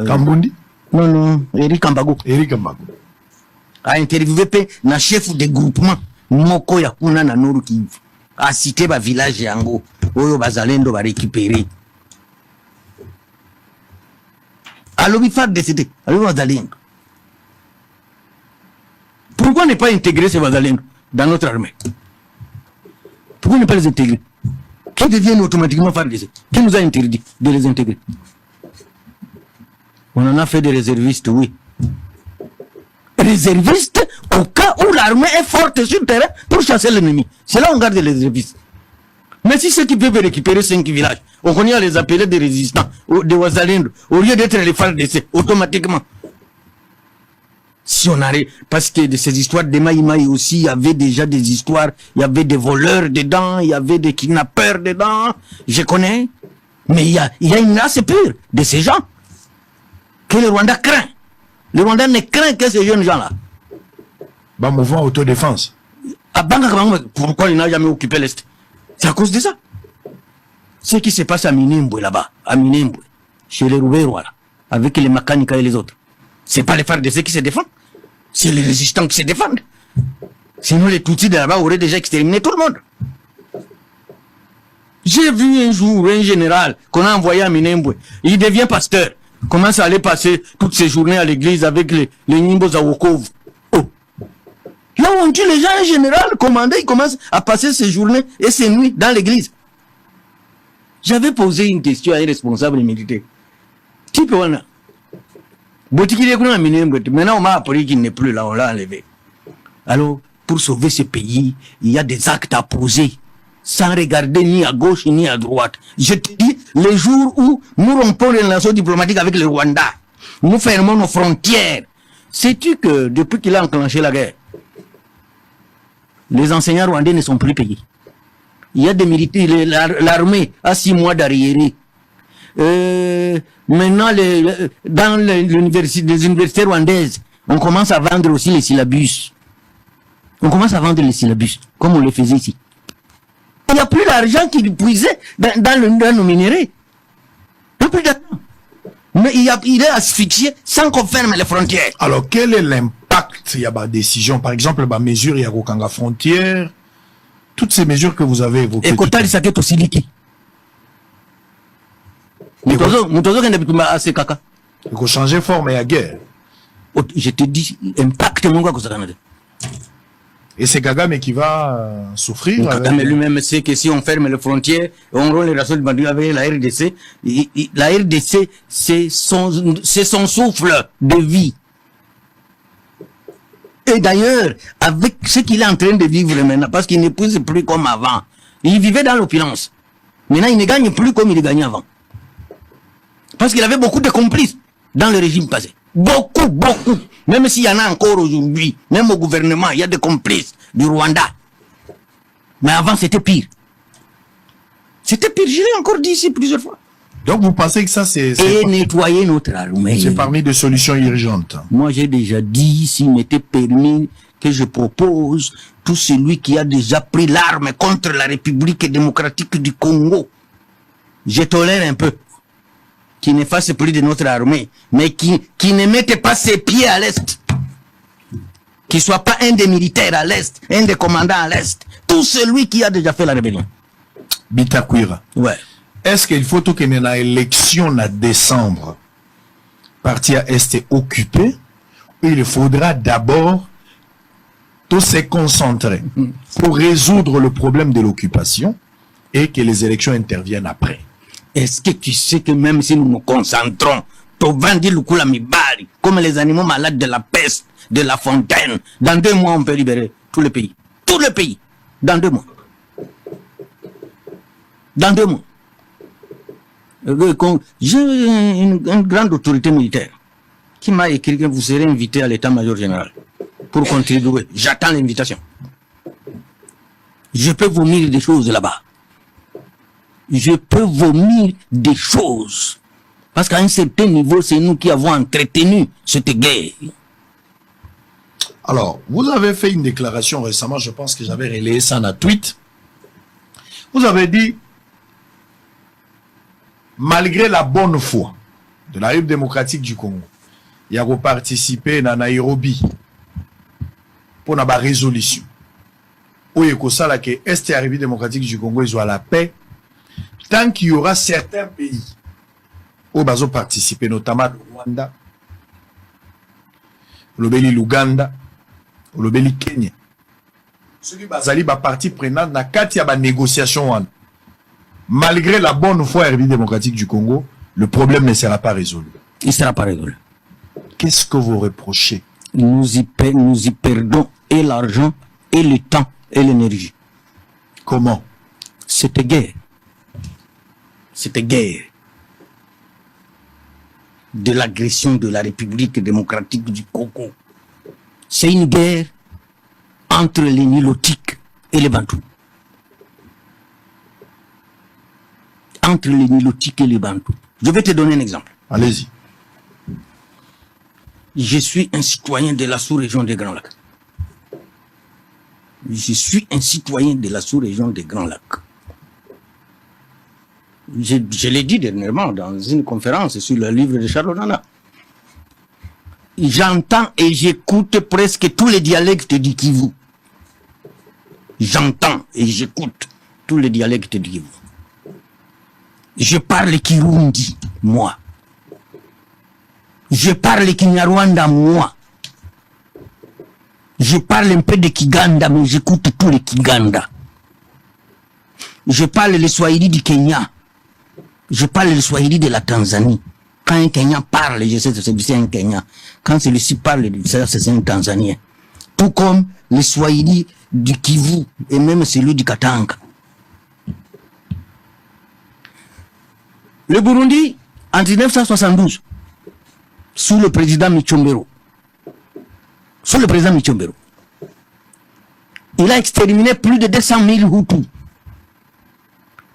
Kambundi. Non, Eric Kambago. A interviewé na chef de groupement moko ya kuna na Nord Kivu. A cité ba village yango oyo bazalendo ba récupérer. Alobi faire de cité, alobi bazalendo. Pourquoi ne pas intégrer ces bazalendo dans notre armée? Pourquoi ne pas les intégrer? Qui deviennent automatiquement faire des... Qui nous a interdit de les intégrer? On en a fait des réservistes, oui. Réservistes au cas où l'armée est forte sur le terrain pour chasser l'ennemi. C'est là on garde les réservistes. Mais si ceux qui peuvent récupérer 5 villages, on connaît à les appeler des résistants, des Wazalendo, au lieu d'être les phares d'essai, automatiquement. Si on arrive, parce que de ces histoires de Maïmaï aussi, il y avait déjà des histoires, il y avait des voleurs dedans, il y avait des kidnappeurs dedans, je connais. Mais il y a une race pure de ces gens que le Rwanda craint. Le Rwanda ne craint que ces jeunes gens-là. Bah, mouvement autodéfense. Pourquoi il n'a jamais occupé l'Est? C'est à cause de ça. Ce qui se passe à Minembwe là-bas, à Minembwe, chez les Roubaix, là, avec les Makanika et les autres. C'est pas les phares de ceux qui se défendent. C'est les résistants qui se défendent. Sinon, les Tutsis de là-bas auraient déjà exterminé tout le monde. J'ai vu un jour un général qu'on a envoyé à Minembwe. Il devient pasteur. Commence à aller passer toutes ses journées à l'église avec les Nimbos à Wokov. Oh. Là où on tue les gens, un général commandé, il commence à passer ses journées et ses nuits dans l'église. J'avais posé une question à un responsable militaire. Type Wana. Maintenant, on m'a appris qu'il n'est plus là, on l'a enlevé. Alors, pour sauver ce pays, il y a des actes à poser, sans regarder ni à gauche ni à droite. Je te dis, les jours où nous rompons les relations diplomatiques avec le Rwanda, nous fermons nos frontières. Sais-tu que depuis qu'il a enclenché la guerre, les enseignants rwandais ne sont plus payés? Il y a des militaires, l'armée a 6 mois d'arriéré. Maintenant, dans les universités rwandaises, on commence à vendre aussi les syllabus. On commence à vendre les syllabus, comme on le faisait ici. Il n'y a plus d'argent qui puisait dans nos minéraux. Il n'y a plus d'argent. Mais il est asphyxié sans qu'on ferme les frontières. Alors, quel est l'impact? Il y a des décisions, par exemple, des mesures, il y a Rokanga frontière, toutes ces mesures que vous avez évoquées. Et Kota Lisaket aussi liquide. Il faut changer forme et à guerre. Je te dis, impact mon gars. Et c'est Kagame qui va souffrir. Kagame lui-même sait que si on ferme les frontières, on rompt les relations avec la RDC. La RDC, c'est son souffle de vie. Et d'ailleurs, avec ce qu'il est en train de vivre maintenant, parce qu'il n'épouse plus comme avant. Il vivait dans l'opulence. Maintenant, il ne gagne plus comme il gagnait avant. Parce qu'il avait beaucoup de complices dans le régime passé. Beaucoup. Même s'il y en a encore aujourd'hui, même au gouvernement, il y a des complices du Rwanda. Mais avant, c'était pire. C'était pire, je l'ai encore dit ici plusieurs fois. Donc vous pensez que ça c'est... Et nettoyer notre armée. C'est parmi des solutions urgentes. Moi j'ai déjà dit, s'il m'était permis, que je propose tout celui qui a déjà pris l'arme contre la République démocratique du Congo. Je tolère un peu. Qui ne fasse plus de notre armée, mais qui ne mette pas ses pieds à l'Est. Qui soit pas un des militaires à l'Est, un des commandants à l'Est. Tout celui qui a déjà fait la rébellion. Bitakwira. Ouais. Est-ce qu'il faut qu'il y ait une élection en décembre, partie à Est occupée, ou il faudra d'abord tout se concentrer pour résoudre le problème de l'occupation et que les élections interviennent après? Est-ce que tu sais que même si nous nous concentrons, comme les animaux malades de la peste, de la fontaine, dans 2 mois on peut libérer tout le pays. Tout le pays. Dans 2 mois. Dans 2 mois. J'ai une grande autorité militaire qui m'a écrit que vous serez invité à l'état-major général pour contribuer. J'attends l'invitation. Je peux vomir des choses là-bas. Je peux vomir des choses. Parce qu'à un certain niveau, c'est nous qui avons entretenu cette guerre. Alors, vous avez fait une déclaration récemment, je pense que j'avais relayé ça dans un tweet. Vous avez dit, malgré la bonne foi de la République démocratique du Congo, il y a participé à Nairobi pour la résolution. Où il y a que Est et la République démocratique du Congo, ils ont la paix. Tant qu'il y aura certains pays où ils vont participer, notamment le Rwanda, l'Ouganda, le Kenya. Ceux qui sont partie prenante dans la négociation. Malgré la bonne foi de la République démocratique du Congo, le problème ne sera pas résolu. Il ne sera pas résolu. Qu'est-ce que vous reprochez? Nous y perdons et l'argent, et le temps, et l'énergie. Comment? C'était guerre. C'était guerre. De l'agression de la République démocratique du Congo. C'est une guerre entre les Nilotiques et les Bantous. Entre les Nilotiques et les Bantous. Je vais te donner un exemple. Allez-y. Je suis un citoyen de la sous-région des Grands Lacs. Je suis un citoyen de la sous-région des Grands Lacs. Je l'ai dit dernièrement dans une conférence sur le livre de Charles Nana. J'entends et j'écoute presque tous les dialectes du Kivu. J'entends et j'écoute tous les dialectes du Kivu. Je parle Kirundi, moi. Je parle Kinyarwanda, moi. Je parle un peu de Kiganda, mais j'écoute tous les Kiganda. Je parle le Swahili du Kenya. Je parle le Swahili de la Tanzanie. Quand un Kenyan parle, je sais que c'est un Kenyan. Quand celui-ci parle, c'est un Tanzanien. Tout comme le Swahili du Kivu et même celui du Katanga. Le Burundi, en 1972, sous le président Michombero, il a exterminé plus de 200 000 Hutus.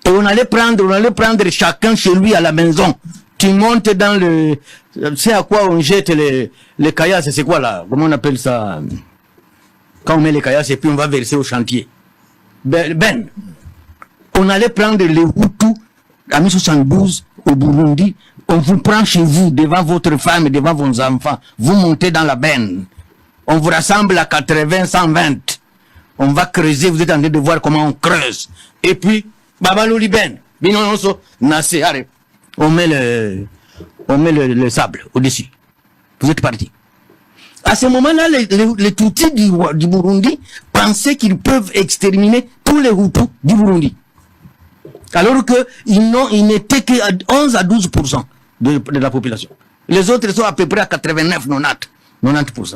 Et on allait prendre chacun chez lui à la maison. Tu montes dans le... C'est à quoi on jette les caillasses, c'est quoi là? Comment on appelle ça? Quand on met les caillasses et puis on va verser au chantier. Ben. On allait prendre les Hutus en 1972 au Burundi. On vous prend chez vous, devant votre femme et devant vos enfants. Vous montez dans la benne. On vous rassemble à 80, 120. On va creuser, vous êtes en train de voir comment on creuse. Et puis, Babalo Liben, on met le sable au-dessus. Vous êtes partis. À ce moment-là, les Tutsis du Burundi pensaient qu'ils peuvent exterminer tous les Hutus du Burundi. Alors qu'ils n'étaient que 11 à 12% de la population. Les autres sont à peu près à 89, 90%.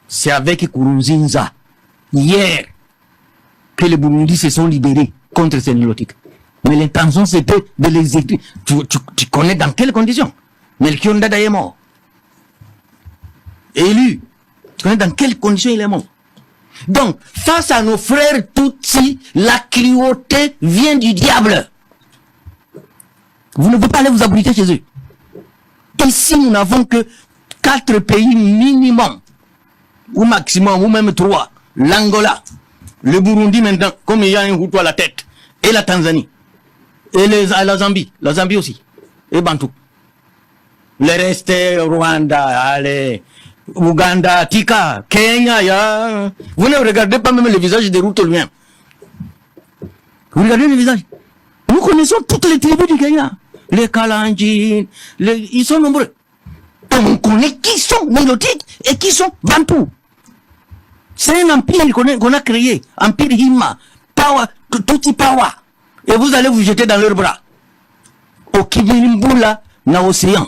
C'est avec Kurunzinza, hier, que les Burundis se sont libérés contre ces Nilotiques. Mais l'intention c'était de les exécuter. Tu connais dans quelles conditions? Melchior Ndada est mort. Élu. Tu connais dans quelles conditions il est mort? Donc, face à nos frères Tutsis, la cruauté vient du diable. Vous ne pouvez pas aller vous abriter chez eux. Ici, nous n'avons que 4 pays minimum, ou maximum, ou même 3. L'Angola, le Burundi maintenant, comme il y a un Hutu à la tête, et la Tanzanie, et la Zambie aussi, et Bantou. Le reste, Rwanda, allez, Ouganda, Tika, Kenya, vous ne regardez pas même le visage des Hutus lui-même. Vous regardez le visage. Nous connaissons toutes les tribus du Kenya. Les Kalenjin, ils sont nombreux. Et on connaît qui sont Nilotiques et qui sont Bantous. C'est un empire qu'on a créé. Empire Hima, Pawa, Tutsi Pawa. Et vous allez vous jeter dans leurs bras. Au Kibirimbula, na océan.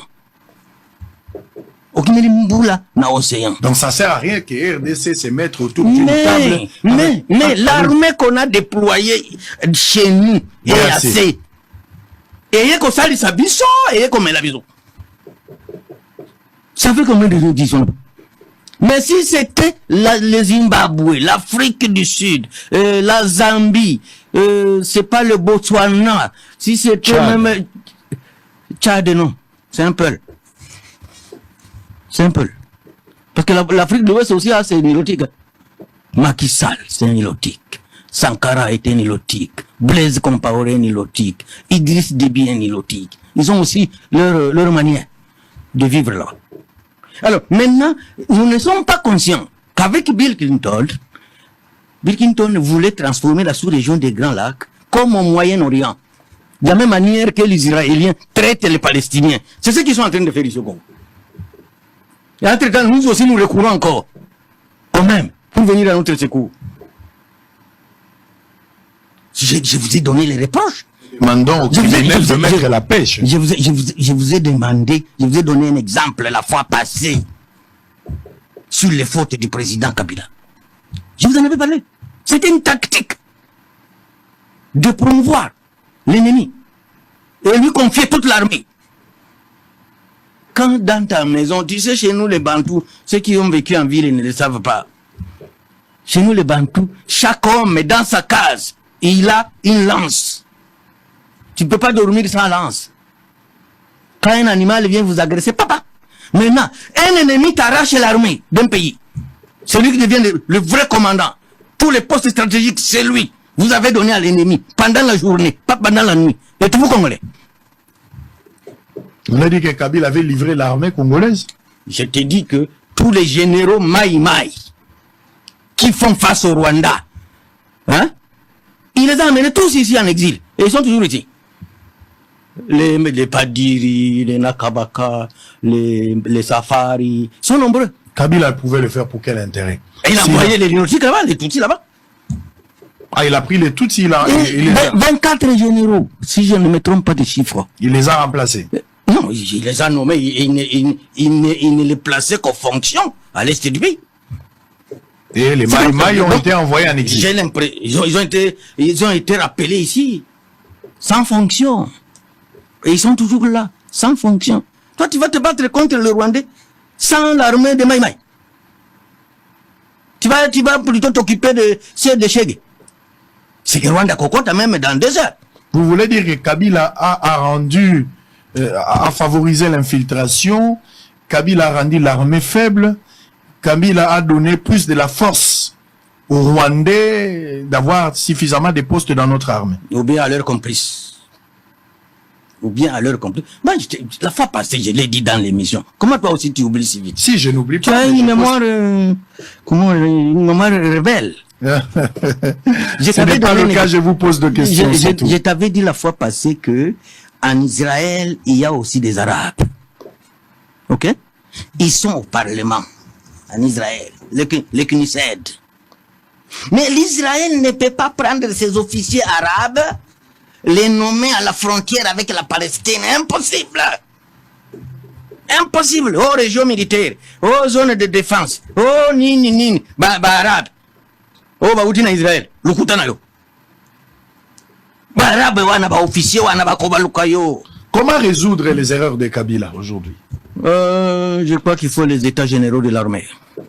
Au Kibirimbula, na océan. Donc ça sert à rien que RDC se mette autour d'une table. Mais l'armée qu'on a déployée chez nous est assez. Et comme ça, il s'habille, et comme elle a besoin. Ça fait combien de jours qu'ils sont là? Mais si c'était le Zimbabwe, l'Afrique du Sud, la Zambie, c'est pas le Botswana, si c'était même Tchad, non, c'est un peu. C'est un peu. Parce que l'Afrique de l'Ouest aussi, c'est nilotique. Macky Sall, c'est un nilotique. Sankara est un nilotique. Blaise Compaoré est nilotique. Idriss Déby est nilotique. Ils ont aussi leur manière de vivre là. Alors, maintenant, nous ne sommes pas conscients qu'avec Bill Clinton voulait transformer la sous-région des Grands Lacs comme au Moyen-Orient. De la même manière que les Israéliens traitent les Palestiniens. C'est ce qu'ils sont en train de faire ici au Congo. Et entre-temps, nous aussi, nous recourons encore, quand même, pour venir à notre secours. Je vous ai donné les reproches. Demandons aux criminels de mettre la pêche. Je vous ai demandé, je vous ai donné un exemple la fois passée sur les fautes du président Kabila. Je vous en avais parlé. C'était une tactique de promouvoir l'ennemi et lui confier toute l'armée. Quand dans ta maison, tu sais, chez nous les Bantous, ceux qui ont vécu en ville, ils ne le savent pas. Chez nous les Bantous, chaque homme est dans sa case, il a une lance. Tu ne peux pas dormir sans lance. Quand un animal vient vous agresser, papa. Maintenant, un ennemi t'arrache l'armée d'un pays. C'est lui qui devient le vrai commandant. Tous les postes stratégiques, c'est lui. Vous avez donné à l'ennemi pendant la journée, pas pendant la nuit. Êtes-vous congolais? On a dit que Kabila avait livré l'armée congolaise. Je te dis que tous les généraux Maï qui font face au Rwanda, hein, il les a amenés tous ici en exil. Et ils sont toujours ici. Les Padiri, les Nakabaka, les Safari, sont nombreux. Kabila pouvait le faire pour quel intérêt? Et il a envoyé les Linotiques là-bas, les Tutsis là-bas. Ah, il a pris les Tutsis là. 24 généraux, si je ne me trompe pas de chiffres. Il les a remplacés. Non, il les a nommés, il ne les plaçait qu'en fonction à l'est du pays. Et les Maï ont été envoyés en exil. J'ai l'impression, ils ont été rappelés ici, sans fonction. Et ils sont toujours là, sans fonction. Toi, tu vas te battre contre le Rwandais sans l'armée de Maï. Tu vas plutôt t'occuper de ces déchets. C'est que Rwanda cocotte même dans le désert. Vous voulez dire que Kabila a favorisé l'infiltration, Kabila a rendu l'armée faible, Kabila a donné plus de la force aux Rwandais d'avoir suffisamment de postes dans notre armée. Ou bien à leur complice. Moi, la fois passée, je l'ai dit dans l'émission. Comment toi aussi tu oublies si vite? Si, je n'oublie pas. Tu as une mémoire, une mémoire rebelle. Ce n'est pas le cas, je vous pose de questions. Je t'avais dit la fois passée que en Israël, il y a aussi des Arabes. Ok? Ils sont au Parlement. En Israël. Le Knesset. Mais l'Israël ne peut pas prendre ses officiers arabes, les nommer à la frontière avec la Palestine. Impossible. Impossible. Oh, région militaire. Oh, zone de défense. Oh, nini. Arabe. Oh, Bautina Israël. Lukutana yo. Arabe wana ba officier wana ba kobaluka yo. Comment résoudre les erreurs de Kabila aujourd'hui? Je crois qu'il faut les états généraux de l'armée. Il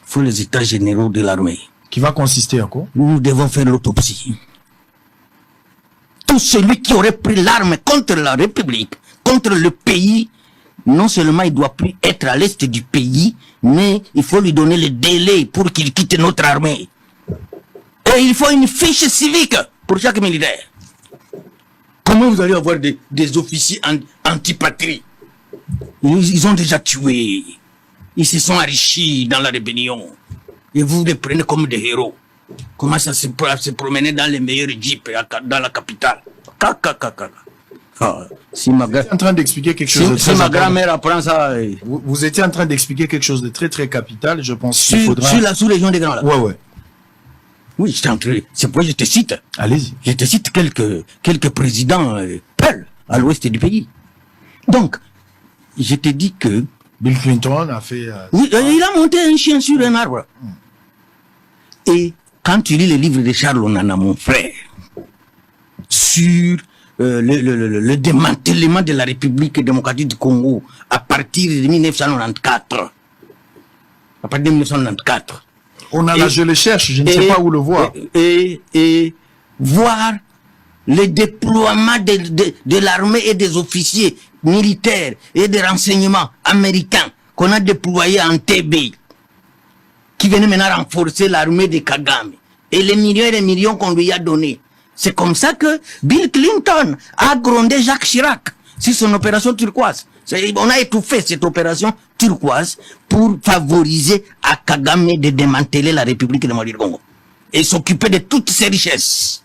faut les états généraux de l'armée. Qui va consister en quoi? Nous devons faire l'autopsie. Tout celui qui aurait pris l'arme contre la République, contre le pays, non seulement il doit plus être à l'est du pays, mais il faut lui donner le délai pour qu'il quitte notre armée. Et il faut une fiche civique pour chaque militaire. Comment vous allez avoir des officiers anti-patrie? Ils ont déjà tué. Ils se sont enrichis dans la rébellion. Et vous les prenez comme des héros. Comment ça se promener dans les meilleurs jeeps dans la capitale? Si ma en train d'expliquer quelque chose de très ma grand-mère apprend ça. Vous étiez en train d'expliquer quelque chose de très très capital, je pense qu'il faudra... Sur la sous-région des Grands Lacs. Ouais. Oui, c'est pourquoi je te cite. Allez-y. Je te cite quelques présidents peuls à l'ouest du pays. Donc, je te dis que... Bill Clinton a fait... Oui, il a monté un chien sur un arbre. Et quand tu lis le livre de Charles Onana, mon frère, sur le démantèlement de la République démocratique du Congo à partir de 1994. À partir de 1994. On a là, je le cherche, je ne sais pas où le voir. Et voir le déploiement de l'armée et des officiers militaires et des renseignements américains qu'on a déployés en TB, qui venaient maintenant renforcer l'armée de Kagame, et les millions et les millions qu'on lui a donnés. C'est comme ça que Bill Clinton a grondé Jacques Chirac sur son opération turquoise. On a étouffé cette opération turquoise pour favoriser à Kagame de démanteler la République démocratique du Congo et s'occuper de toutes ses richesses.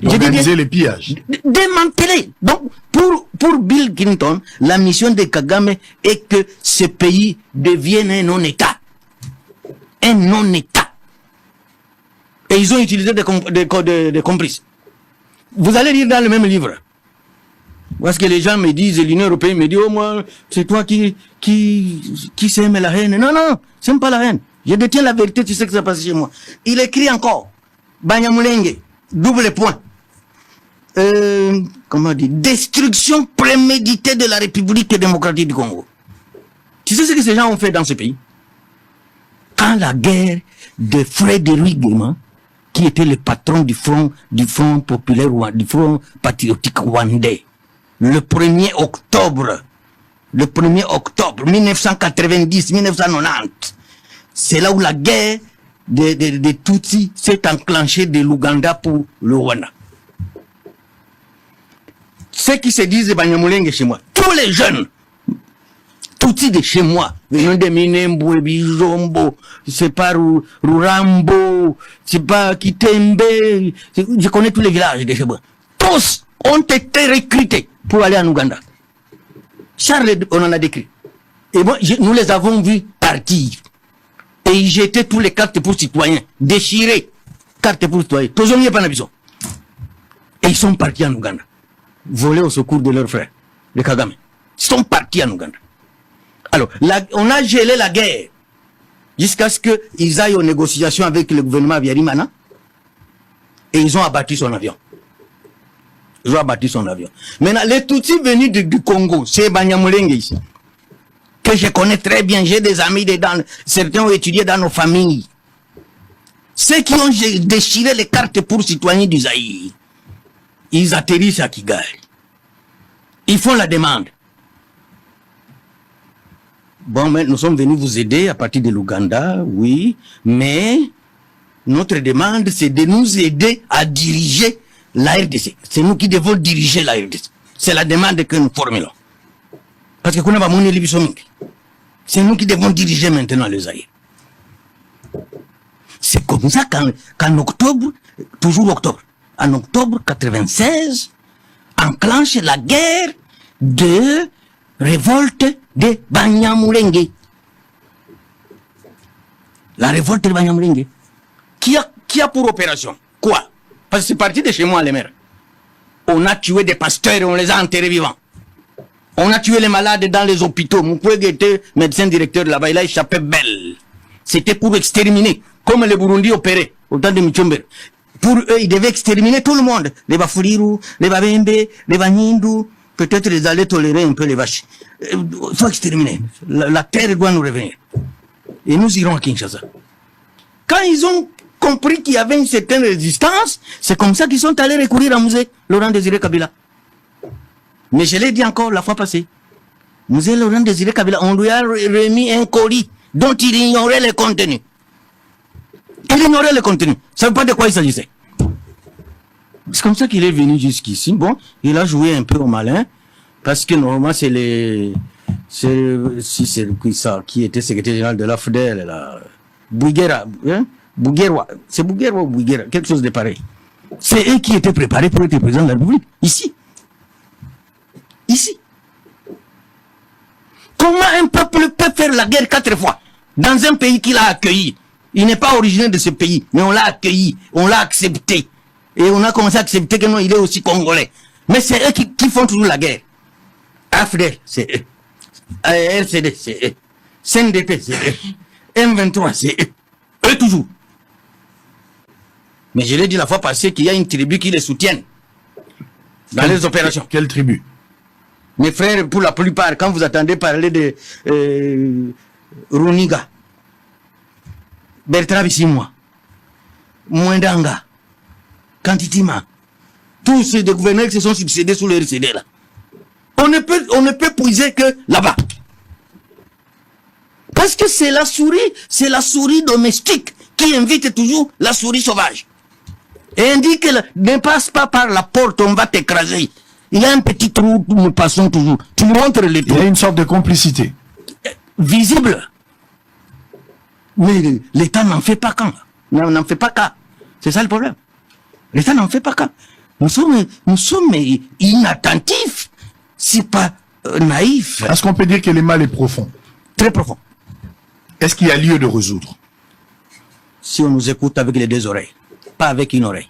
Organiser les pillages. Démanteler. Donc, pour Bill Clinton, la mission de Kagame est que ce pays devienne un non-État. Un non-État. Et ils ont utilisé des complices. Vous allez lire dans le même livre. Parce que les gens me disent, l'Union européenne me dit, oh moi, c'est toi qui sème la haine. Non, non, c'est pas la haine. Je détiens la vérité, tu sais que ça passe chez moi. Il écrit encore, Banyamulenge, double point. Comment dire, destruction préméditée de la République démocratique du Congo. Tu sais ce que ces gens ont fait dans ce pays? Quand la guerre de Frédéric Guéman, qui était le patron du front populaire, du front patriotique rwandais, le 1er octobre 1990-1990, c'est là où la guerre des Tutsis s'est enclenchée de l'Ouganda pour le Rwanda. Ceux qui se disent Banyamulenge chez moi, tous les jeunes Tutsis de chez moi, venant de Minembwe, Bijombo, c'est pas Rurambo, c'est pas Kitembe, je connais tous les villages de chez moi. Tous ont été recrutés pour aller en Ouganda. Charles, on en a décrit. Et bon, nous les avons vus partir. Et ils jetaient tous les cartes pour citoyens, déchirés, cartes pour citoyens. Tous ont mis pas d'ambition. Et ils sont partis en Ouganda. Volés au secours de leurs frères, les Kagame. Ils sont partis en Ouganda. Alors, on a gelé la guerre jusqu'à ce qu'ils aillent aux négociations avec le gouvernement Habyarimana et ils ont abattu son avion. Ils ont abattu son avion. Maintenant, les Tutsis venus du Congo, c'est Banyamulenge ici, que je connais très bien, j'ai des amis dedans, certains ont étudié dans nos familles. Ceux qui ont déchiré les cartes pour citoyens du Zaïre, ils atterrissent à Kigali. Ils font la demande. Bon, mais nous sommes venus vous aider à partir de l'Ouganda, oui, mais notre demande, c'est de nous aider à diriger la RDC. C'est nous qui devons diriger la RDC. C'est la demande que nous formulons. Parce que c'est nous qui devons diriger maintenant le Zaïre. C'est comme ça qu'en octobre, toujours octobre, en octobre 96, enclenche la guerre de révolte de Banyamulenge. La révolte de Banyamulenge. Qui a pour opération quoi? Parce que c'est parti de chez moi, les mères. On a tué des pasteurs et on les a enterrés vivants. On a tué les malades dans les hôpitaux. Mukwege était médecin directeur là-bas, il a échappé belle. C'était pour exterminer, comme les Burundi opéraient au temps de Michomber. Pour eux, ils devaient exterminer tout le monde. Les Bafuriru, les Babembe, les Banyindu. Peut-être ils allaient tolérer un peu les vaches. Il faut exterminer. La terre doit nous revenir. Et nous irons à Kinshasa. Quand ils ont compris qu'il y avait une certaine résistance, c'est comme ça qu'ils sont allés recourir à Musée Laurent Désiré Kabila. Mais je l'ai dit encore la fois passée. Musée Laurent Désiré Kabila, on lui a remis un colis dont il ignorait le contenu. Il ignorait le contenu. Ça ne veut pas de quoi il s'agissait. C'est comme ça qu'il est venu jusqu'ici. Bon, il a joué un peu au malin, parce que normalement c'est qui était secrétaire général de la FDL, là, Bouguera, hein? Bouguerois, c'est Bouguerois ou Bouguera, quelque chose de pareil. C'est eux qui étaient préparés pour être président de la République, ici. Ici. Comment un peuple peut faire la guerre 4 fois dans un pays qu'il a accueilli? Il n'est pas originaire de ce pays, mais on l'a accueilli, on l'a accepté. Et on a commencé à accepter que non, il est aussi congolais. Mais c'est eux qui font toujours la guerre. AFDEL, c'est eux. RCD, c'est eux. CNDP, c'est eux. M23, c'est eux. Eux toujours. Mais je l'ai dit la fois passée qu'il y a une tribu qui les soutienne. dans les opérations. Quelle tribu? Mes frères, pour la plupart, quand vous attendez parler de Runiga, Bertrand Bissimois, Mwendanga, Kantitima, tous ces gouverneurs qui se sont succédés sous le RCD là. On ne peut puiser que là-bas. Parce que c'est la souris domestique qui invite toujours la souris sauvage. Et indique que ne passe pas par la porte, on va t'écraser. Il y a un petit trou, nous passons toujours. Tu lui montres les trous. Il y a une sorte de complicité. Visible. Mais l'État n'en fait pas cas. N'en fait pas cas. C'est ça le problème. L'État n'en fait pas cas. Nous sommes inattentifs. C'est pas naïf. Est-ce qu'on peut dire que le mal est profond? Très profond. Est-ce qu'il y a lieu de résoudre? Si on nous écoute avec les deux oreilles, pas avec une oreille.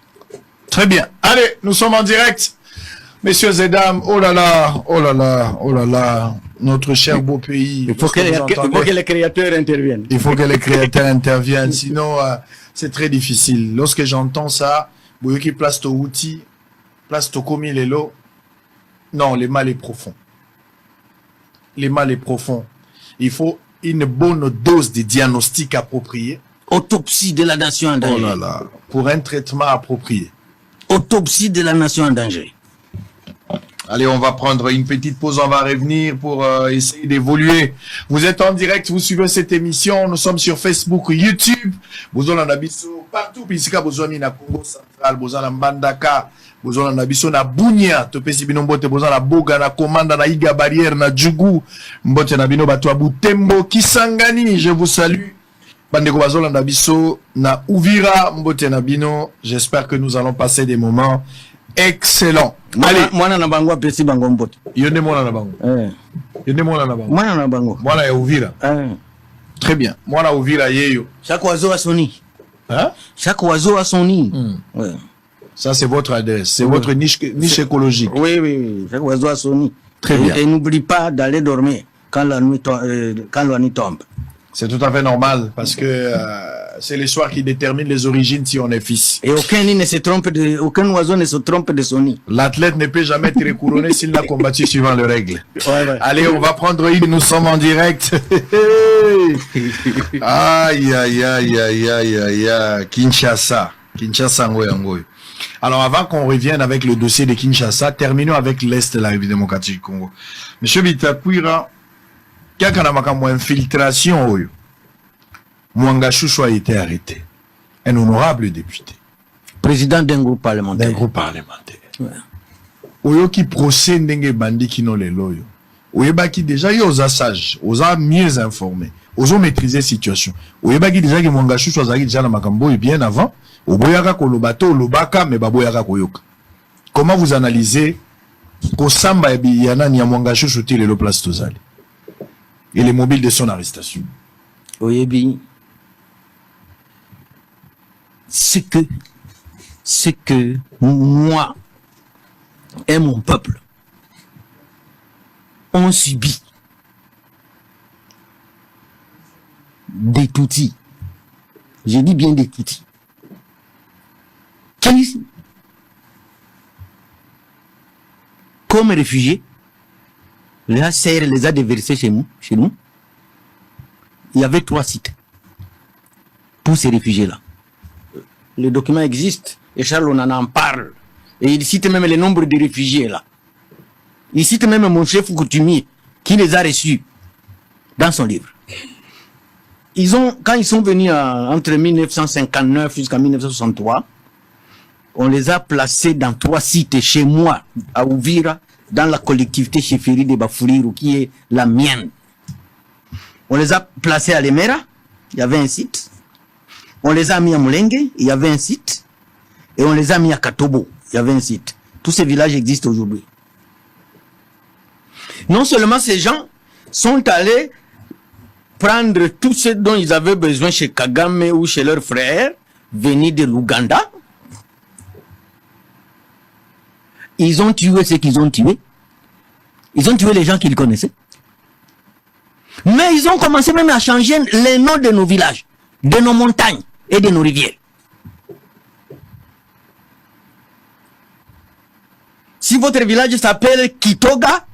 Très bien. Allez, nous sommes en direct. Messieurs et dames, oh là là, oh là là, oh là là, notre cher beau pays. Il faut que les créateurs interviennent. Il faut que les créateurs interviennent, sinon c'est très difficile. Lorsque j'entends ça, Boyoki place ton outil, place ton commis les lots. Non, le mal est profond. Le mal est profond. Il faut une bonne dose de diagnostic approprié. Autopsie de la nation en danger. Oh là là, pour un traitement approprié. Autopsie de la nation en danger. Allez, on va prendre une petite pause, on va revenir pour essayer d'évoluer. Vous êtes en direct, vous suivez cette émission, nous sommes sur Facebook, YouTube, vous en abisso partout, puisque vous en na Congo central, vous en Mbandaka, vous en abisso na Bunia, topesi bino mbote, vous en Boga, na Komanda, na Iga Barrière, na Djougou, mbote na bino bato Butembo, Kisangani, je vous salue. Bandeko bazolo na biso na Uvira, mbote na bino, j'espère que nous allons passer des moments excellent. Allez, mwana na bango apesi bango mbote. Yonde mwana na bango. Yonde mwana na bango. Mwana na bango. Mwana ya Uvira. Très bien. Mwana Uvira yeyo. Chaque oiseau a son nid. Hein? Chaque oiseau a son nid. Ouais. Ça c'est votre adresse, c'est votre niche écologique. Oui. Chaque oiseau a son nid. Très bien. Et n'oublie pas d'aller dormir quand la nuit tombe. C'est tout à fait normal parce que c'est les soirs qui déterminent les origines si on est fils. Et aucun oiseau ne se trompe de son nid. L'athlète ne peut jamais être couronné s'il n'a combattu suivant les règles. Ouais. Allez, on va prendre une, nous sommes en direct. Aïe, aïe, aïe, aïe, aïe, aïe, aïe. Kinshasa, Ngoy. Alors avant qu'on revienne avec le dossier de Kinshasa, terminons avec l'Est de la République démocratique du Congo. Monsieur Bitakwira, quand on a infiltration, Mwanga Chouchou a été arrêté. Un honorable député. Président d'un groupe parlementaire. Ouais. Oyo qui procède ndenge bandi kino le loyo. Oyeba qui déjà yo osa sage, osa mieux informé, osa maîtriser situation. Oyeba qui déjà que Mwanga Chouchou azaki déjà na makambo bien avant, oboyaka kolobato lobaka mais baboyaka koyoka. Comment vous analysez kosamba yana ni Mwanga Chouchou ti le place tozali? Et les mobiles de son arrestation. Oyebi, c'est que moi et mon peuple, on subit des toutis. Je dis bien des toutis. Qui, comme réfugiés, les HCR les a déversés chez nous. Il y avait 3 sites pour ces réfugiés-là. Le document existe et Charles on en parle. Et il cite même le nombre de réfugiés là. Il cite même mon chef coutumier qui les a reçus dans son livre. Quand ils sont venus entre 1959 jusqu'à 1963, on les a placés dans 3 sites chez moi, à Uvira, dans la collectivité chefferie de Bafouliru, qui est la mienne. On les a placés à Lemera, il y avait un site. On les a mis à Mulenge, il y avait un site. Et on les a mis à Katobo, il y avait un site. Tous ces villages existent aujourd'hui. Non seulement ces gens sont allés prendre tout ce dont ils avaient besoin chez Kagame ou chez leurs frères, venus de l'Ouganda. Ils ont tué ceux qu'ils ont tués. Ils ont tué les gens qu'ils connaissaient. Mais ils ont commencé même à changer les noms de nos villages, de nos montagnes et de nos rivières. Si votre village s'appelle Kitoga,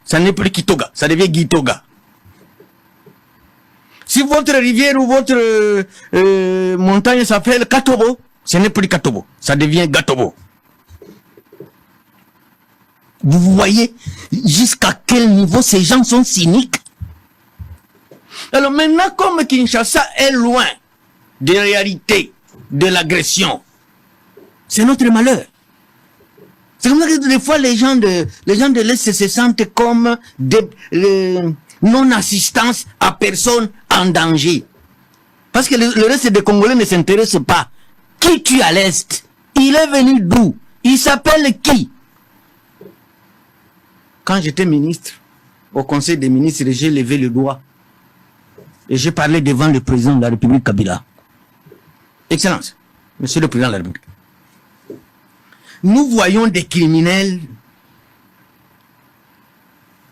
ça n'est plus Kitoga, ça devient Gitoga. Si votre rivière ou votre montagne s'appelle Katobo, ce n'est plus Katobo, ça devient Gatobo. Vous voyez jusqu'à quel niveau ces gens sont cyniques. Alors maintenant, comme Kinshasa est loin des réalités de l'agression, c'est notre malheur. C'est comme ça que des fois les gens de l'Est se sentent comme non-assistance à personne en danger. Parce que le reste des Congolais ne s'intéressent pas. Qui tue à l'Est? Il est venu d'où? Il s'appelle qui? Quand j'étais ministre, au Conseil des ministres, j'ai levé le doigt. Et j'ai parlé devant le président de la République, Kabila. Excellence, Monsieur le Président de la République. Nous voyons des criminels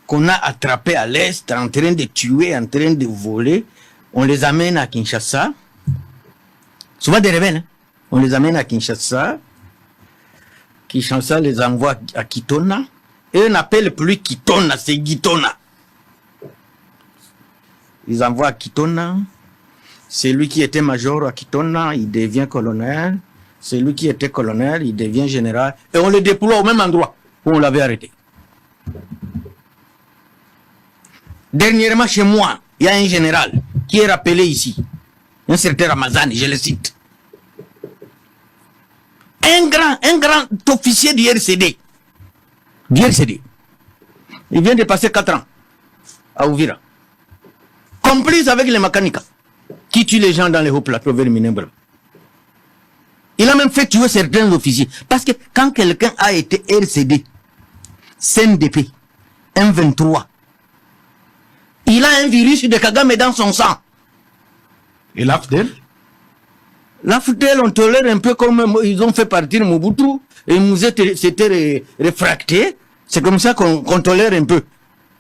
qu'on a attrapés à l'Est, en train de tuer, en train de voler. On les amène à Kinshasa. Souvent des rebelles. Hein? On les amène à Kinshasa. Kinshasa les envoie à Kitona. Et on n'appelle plus Kitona, c'est Gitona. Ils envoient à Kitona. Celui qui était major à Kitona, il devient colonel. Celui qui était colonel, il devient général. Et on le déploie au même endroit où on l'avait arrêté. Dernièrement, chez moi, il y a un général qui est rappelé ici. Un certain Ramazani, je le cite. Un grand officier du RCD. Du RCD. Il vient de passer 4 ans à Ouvira. Complice avec les Makanika qui tuent les gens dans les hauts plateaux vers Minembra. Il a même fait tuer certains officiers. Parce que quand quelqu'un a été RCD, CNDP, M23, il a un virus de Kagame dans son sang. Et l'AFDEL? L'AFDEL, on tolère un peu comme ils ont fait partir Mobutu et nous s'était réfracté. C'est comme ça qu'on tolère un peu.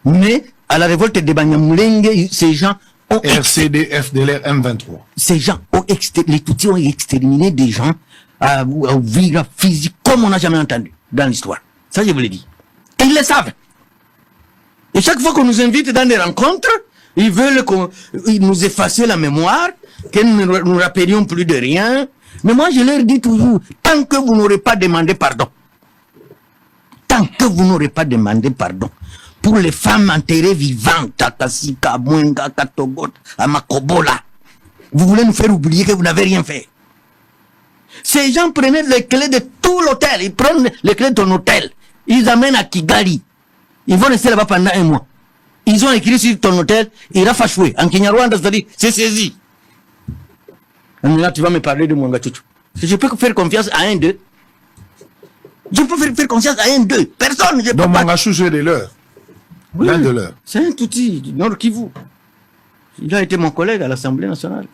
Mais à la révolte de Banyamulenge, ces gens ont... RCD, FDLR, M23. Ces gens ont les Tutsis ont exterminé des gens à Ouvira physique comme on n'a jamais entendu dans l'histoire. Ça, je vous l'ai dit. Et ils le savent. Et chaque fois qu'on nous invite dans des rencontres, ils veulent nous effacer la mémoire, que nous ne nous rappelions plus de rien. Mais moi, je leur dis toujours, tant que vous n'aurez pas demandé pardon, pour les femmes enterrées vivantes, à Kassika, à Mwenga, à Katogot, à Makobola, vous voulez nous faire oublier que vous n'avez rien fait. Ces gens prenaient les clés de tout l'hôtel, ils prennent les clés de ton hôtel, ils amènent à Kigali. Ils vont rester là-bas pendant 1 mois. Ils ont écrit sur ton hôtel, Irafashwe, en Kinyarwanda, c'est-à-dire, c'est saisi. Là, tu vas me parler de Mwanga Chuchu. Je peux faire confiance à un d'eux. Je peux faire confiance à un d'eux. Personne, je peux Donc, pas. Mwanga Chuchu est de l'heure. Oui, L'un de leurs. c'est un Tutsi du Nord Kivu. Il a été mon collègue à l'Assemblée nationale.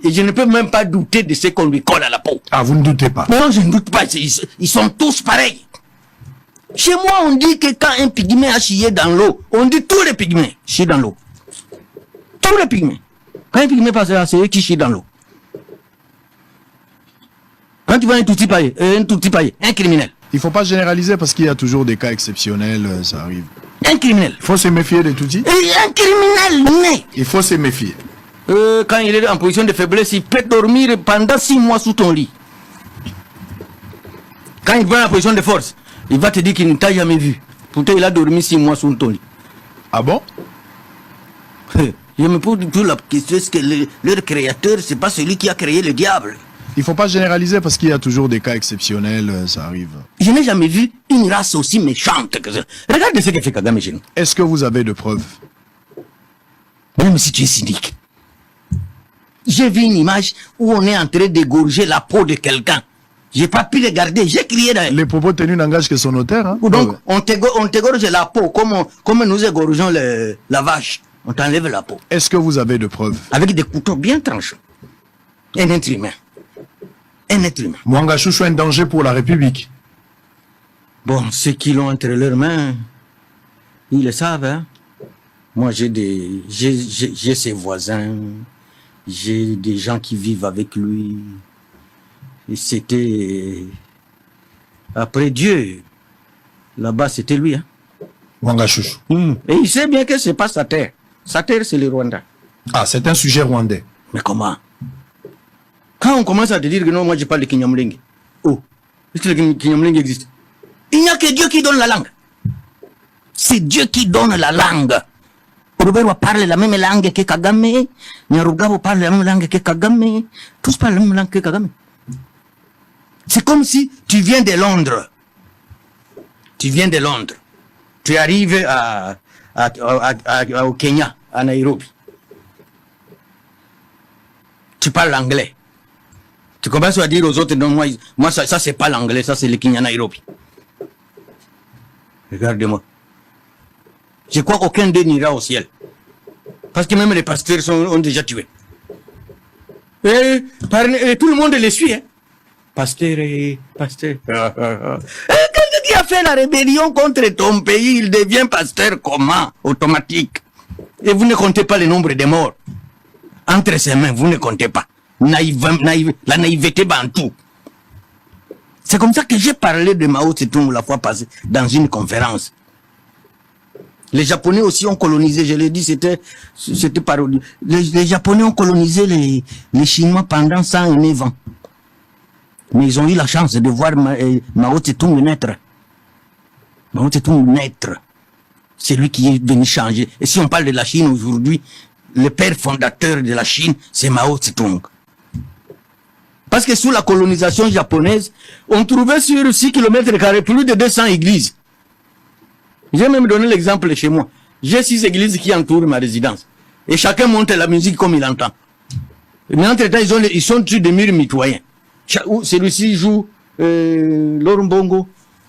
Et je ne peux même pas douter de ce qu'on lui colle à la peau. Ah, vous ne doutez pas. Non, je ne doute pas. Ils sont tous pareils. Chez moi, on dit que quand un pygmée a chié dans l'eau, on dit tous les pygmées chient dans l'eau. Tous les pygmées. Quand un pygmée passe là, c'est eux qui chient dans l'eau. Quand tu vois un Tutsi paillé, un criminel. Il ne faut pas généraliser parce qu'il y a toujours des cas exceptionnels, ça arrive. Un criminel. Il faut se méfier des Tutsis. Et un criminel né. Il faut se méfier. Quand il est en position de faiblesse, il peut dormir pendant 6 mois sous ton lit. Quand il va en position de force, il va te dire qu'il ne t'a jamais vu. Pourtant, il a dormi 6 mois sous ton lit. Ah bon? Je me pose toujours la question, est-ce que leur créateur, c'est pas celui qui a créé le diable? Il ne faut pas généraliser parce qu'il y a toujours des cas exceptionnels, ça arrive. Je n'ai jamais vu une race aussi méchante que ça. Regarde ce que fait Kagame chez nous. Est-ce que vous avez de preuves? Même si tu es cynique. J'ai vu une image où on est en train d'égorger la peau de quelqu'un. J'ai pas pu regarder, j'ai crié d'ailleurs. Les propos tenus n'engagent que son auteur. Hein? Donc, on t'égorge la peau comme nous égorgeons la vache. On t'enlève la peau. Est-ce que vous avez de preuves? Avec des couteaux bien tranchants. Un être humain. Un être humain. Mwanga Chuchu est un danger pour la République. Bon, ceux qui l'ont entre leurs mains, ils le savent. Hein? Moi, j'ai ses voisins. J'ai des gens qui vivent avec lui. Et c'était Après Dieu, là-bas, c'était lui. Hein. Wanga Chouchou. Et il sait bien que ce n'est pas sa terre. Sa terre, c'est le Rwanda. Ah, c'est un sujet rwandais. Mais comment? Quand on commence à te dire que non, moi je parle de Kinyamulenge. Oh, est-ce que le Kinyamulenge existe? Il n'y a que Dieu qui donne la langue. C'est Dieu qui donne la langue. Urubero parle la même langue que Kagame. Nyarugabo parle la même langue que Kagame. Tous parlent la même langue que Kagame. C'est comme si tu viens de Londres. Tu viens de Londres. Tu arrives au Kenya, à Nairobi. Tu parles l'anglais. Tu commences à dire aux autres, non, moi ça c'est pas l'anglais, ça c'est le Kenya Nairobi. Regardez-moi. Je crois qu'aucun d'eux n'ira au ciel. Parce que même les pasteurs ont déjà tué. Et tout le monde les suit. Hein. Pasteur. Quelqu'un qui a fait la rébellion contre ton pays, il devient pasteur comment? Automatique. Et vous ne comptez pas le nombre de morts. Entre ses mains, vous ne comptez pas. La naïveté bantou. C'est comme ça que j'ai parlé de Mao Tse-tung la fois passée dans une conférence. Les Japonais aussi ont colonisé, je l'ai dit, c'était parodique. Les Japonais ont colonisé les Chinois pendant 109 ans. Mais ils ont eu la chance de voir Mao Tse-tung naître. Mao Tse-tung naître. C'est lui qui est venu changer. Et si on parle de la Chine aujourd'hui, le père fondateur de la Chine, c'est Mao Tse-tung. Parce que sous la colonisation japonaise, on trouvait sur 6 km² plus de 200 églises. J'ai même donné l'exemple chez moi. J'ai 6 églises qui entourent ma résidence. Et chacun monte la musique comme il entend. Mais entre-temps, ils sont sur des murs mitoyens. Celui-ci joue l'Orumbongo,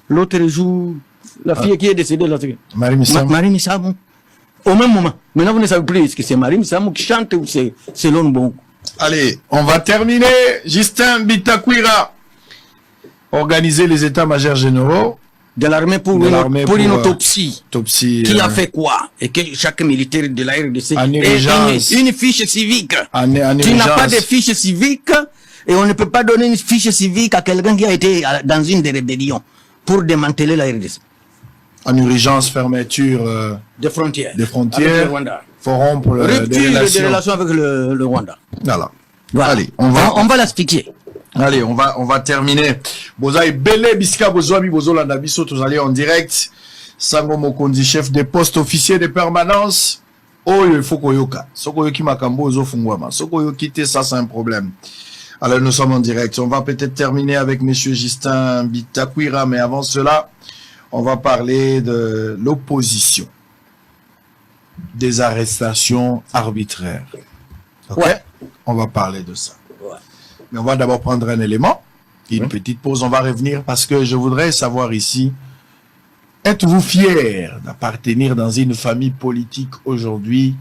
l'autre joue la fille qui est décédée là. Marie Missamou. Marie Missamou. Au même moment. Maintenant, vous ne savez plus est-ce que c'est Marie Missamou qui chante ou c'est l'Orumbongo. Allez, on va terminer. Justin Bitakwira. Organiser les états-majors généraux de l'armée pour une autopsie. Qui a fait quoi? Et que chaque militaire de la RDC ait une fiche civique. Tu n'as pas de fiche civique et on ne peut pas donner une fiche civique à quelqu'un qui a été dans une des rébellions pour démanteler la RDC. En urgence, fermeture des frontières. Avec le Rwanda. Forum pour rupture des relations avec le Rwanda. Voilà. Allez, on va l'expliquer. Allez, on va terminer. Bozaï Bele Biska Bozoami Bozola Nabiso, tous allez en direct. Sango Mokondi, chef des postes officiers de permanence. Oh, il faut koyoka. Soko yoki makambo ozo fungwama. Soko yoki te, ça c'est un problème. Alors nous sommes en direct. On va peut-être terminer avec monsieur Justin Bitakwira, mais avant cela, on va parler de l'opposition. Des arrestations arbitraires. Ok? Ouais. On va parler de ça. Ouais. Mais on va d'abord prendre un élément. Une petite pause. On va revenir parce que je voudrais savoir ici, êtes-vous fier d'appartenir dans une famille politique aujourd'hui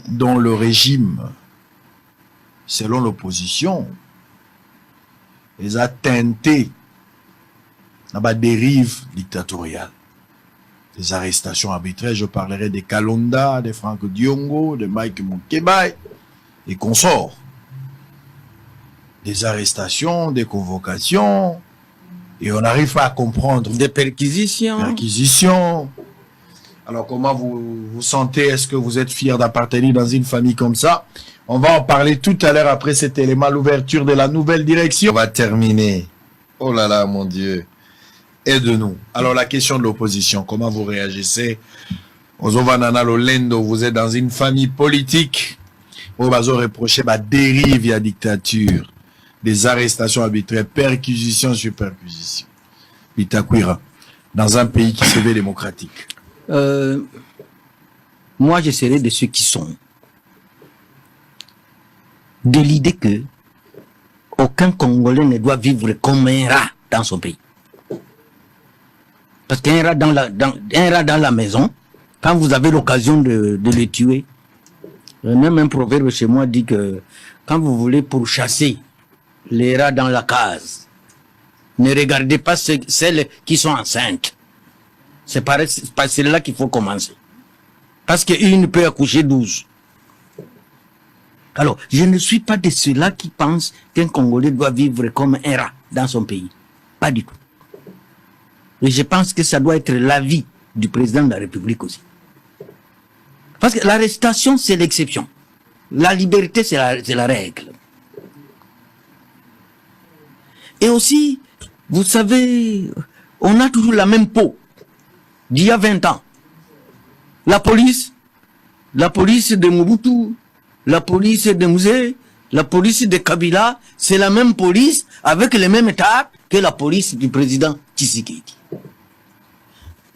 dont le régime, selon l'opposition, les a teintés dans la dérive dictatoriale? Des arrestations arbitraires, je parlerai des Kalonda, de Franck Diongo, de Mike Mukebai et consorts. Des arrestations, des convocations, et on n'arrive pas à comprendre. Des perquisitions. Alors comment vous vous sentez? Est-ce que vous êtes fier d'appartenir dans une famille comme ça? On va en parler tout à l'heure après cet élément, l'ouverture de la nouvelle direction. On va terminer. Oh là là, mon Dieu. Aide-nous. Alors, la question de l'opposition, comment vous réagissez? Ozovanana Lolendo, vous êtes dans une famille politique. Vous reprochez la dérive, la dictature, des arrestations arbitraires, perquisitions sur perquisitions. Bitakwira, dans un pays qui se veut démocratique. Moi, je serai de ceux qui sont de l'idée que aucun Congolais ne doit vivre comme un rat dans son pays. Parce qu'un rat dans la maison, quand vous avez l'occasion de le tuer, même un proverbe chez moi dit que quand vous voulez pourchasser les rats dans la case, ne regardez pas celles qui sont enceintes. C'est par celle-là qu'il faut commencer. Parce qu'une peut accoucher 12. Alors, je ne suis pas de ceux-là qui pensent qu'un Congolais doit vivre comme un rat dans son pays. Pas du tout. Et je pense que ça doit être l'avis du président de la République aussi. Parce que l'arrestation, c'est l'exception. La liberté, c'est la règle. Et aussi, vous savez, on a toujours la même peau d'il y a 20 ans. La police de Mobutu, la police de Mouzé, la police de Kabila, c'est la même police avec les mêmes états que la police du président Tshisekedi.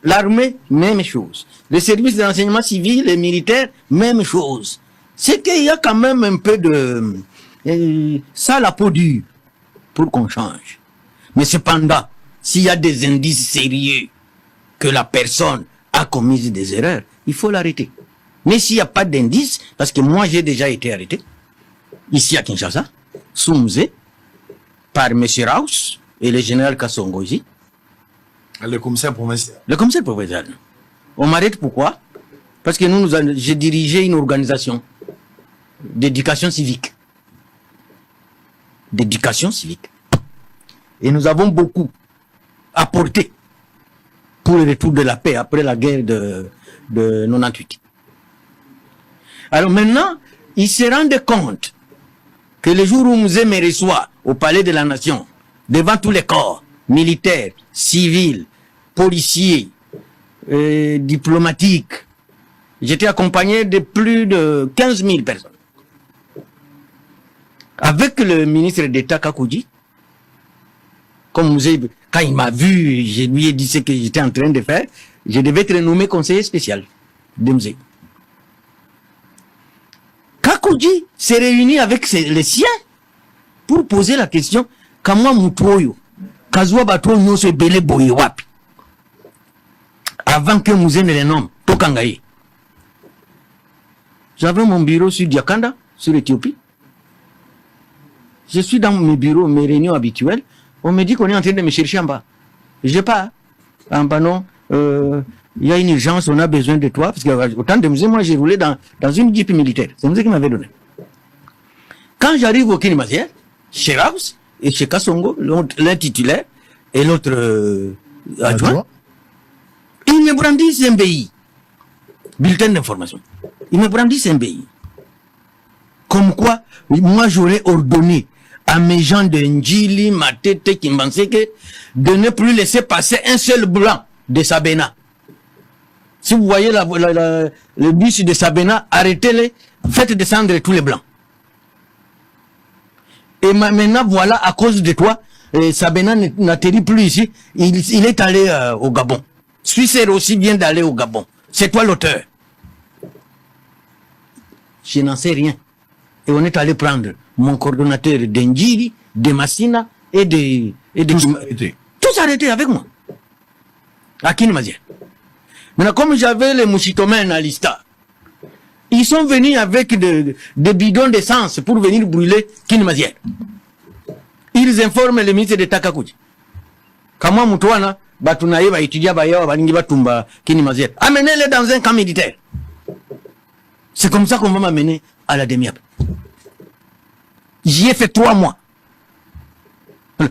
L'armée, même chose. Les services de renseignement civil et militaire, même chose. C'est qu'il y a quand même un peu de... ça, la peau dure, pour qu'on change. Mais cependant, s'il y a des indices sérieux que la personne a commis des erreurs, il faut l'arrêter. Mais s'il n'y a pas d'indices, parce que moi j'ai déjà été arrêté, ici à Kinshasa, sous Mouzé, par M. Raus et le général Kassongo ici. Le commissaire provincial. Le commissaire provincial. On m'arrête pourquoi? Parce que j'ai dirigé une organisation d'éducation civique. D'éducation civique. Et nous avons beaucoup apporté pour le retour de la paix après la guerre de 98. Alors maintenant, ils se rendent compte que le jour où Mouzé me reçoit au palais de la nation, devant tous les corps, militaires, civils, policiers, diplomatiques, j'étais accompagné de plus de 15 000 personnes. Avec le ministre d'État Kakoudji, comme Mouzé, quand il m'a vu, je lui ai dit ce que j'étais en train de faire, je devais être nommé conseiller spécial de Mouzé. Kakoudji s'est réuni avec les siens pour poser la question comment Moutoyo, Kazwa Bato Nyose Bele Boyewapi, avant que Mouzé ne les nomme, Tokangaye. J'avais mon bureau sur Diakanda, sur l'Éthiopie. Je suis dans mes bureaux, mes réunions habituelles. On me dit qu'on est en train de me chercher en bas. Je pars. En bas, non. Il y a une urgence, on a besoin de toi. Parce que autant de Mouzé, moi, j'ai roulé dans une jeep militaire. C'est Mouzé qui m'avait donné. Quand j'arrive au Kinimasière, chez Raus et chez Kassongo, l'un titulaire et l'autre adjoint, ils me brandissent un BI. Bulletin d'information. Ils me brandissent un BI. Comme quoi, moi, j'aurais ordonné à mes gens de Ndjili, Matete, Kimbanseke, de ne plus laisser passer un seul blanc de Sabena. Si vous voyez le bus de Sabena, arrêtez-les, faites descendre tous les blancs. Et maintenant, voilà, à cause de toi, Sabena n'atterrit plus ici, il est allé au Gabon. Suissère aussi vient d'aller au Gabon. C'est toi l'auteur. Je n'en sais rien. Et on est allé prendre mon coordonnateur d'Ndjiri, de Massina et de tous arrêtés avec moi. À Kinimasière. Maintenant, comme j'avais les mouchitomènes à Lista, ils sont venus avec des bidons d'essence pour venir brûler Kinimasière. Ils informent le ministre de Takakoudji. Kama Moutouana, Batunaye va étudier Bayawa, Balingi Batumba, Kinimasière. Amenez-les dans un camp militaire. C'est comme ça qu'on va m'amener à la demi-heure. J'y ai fait 3 mois.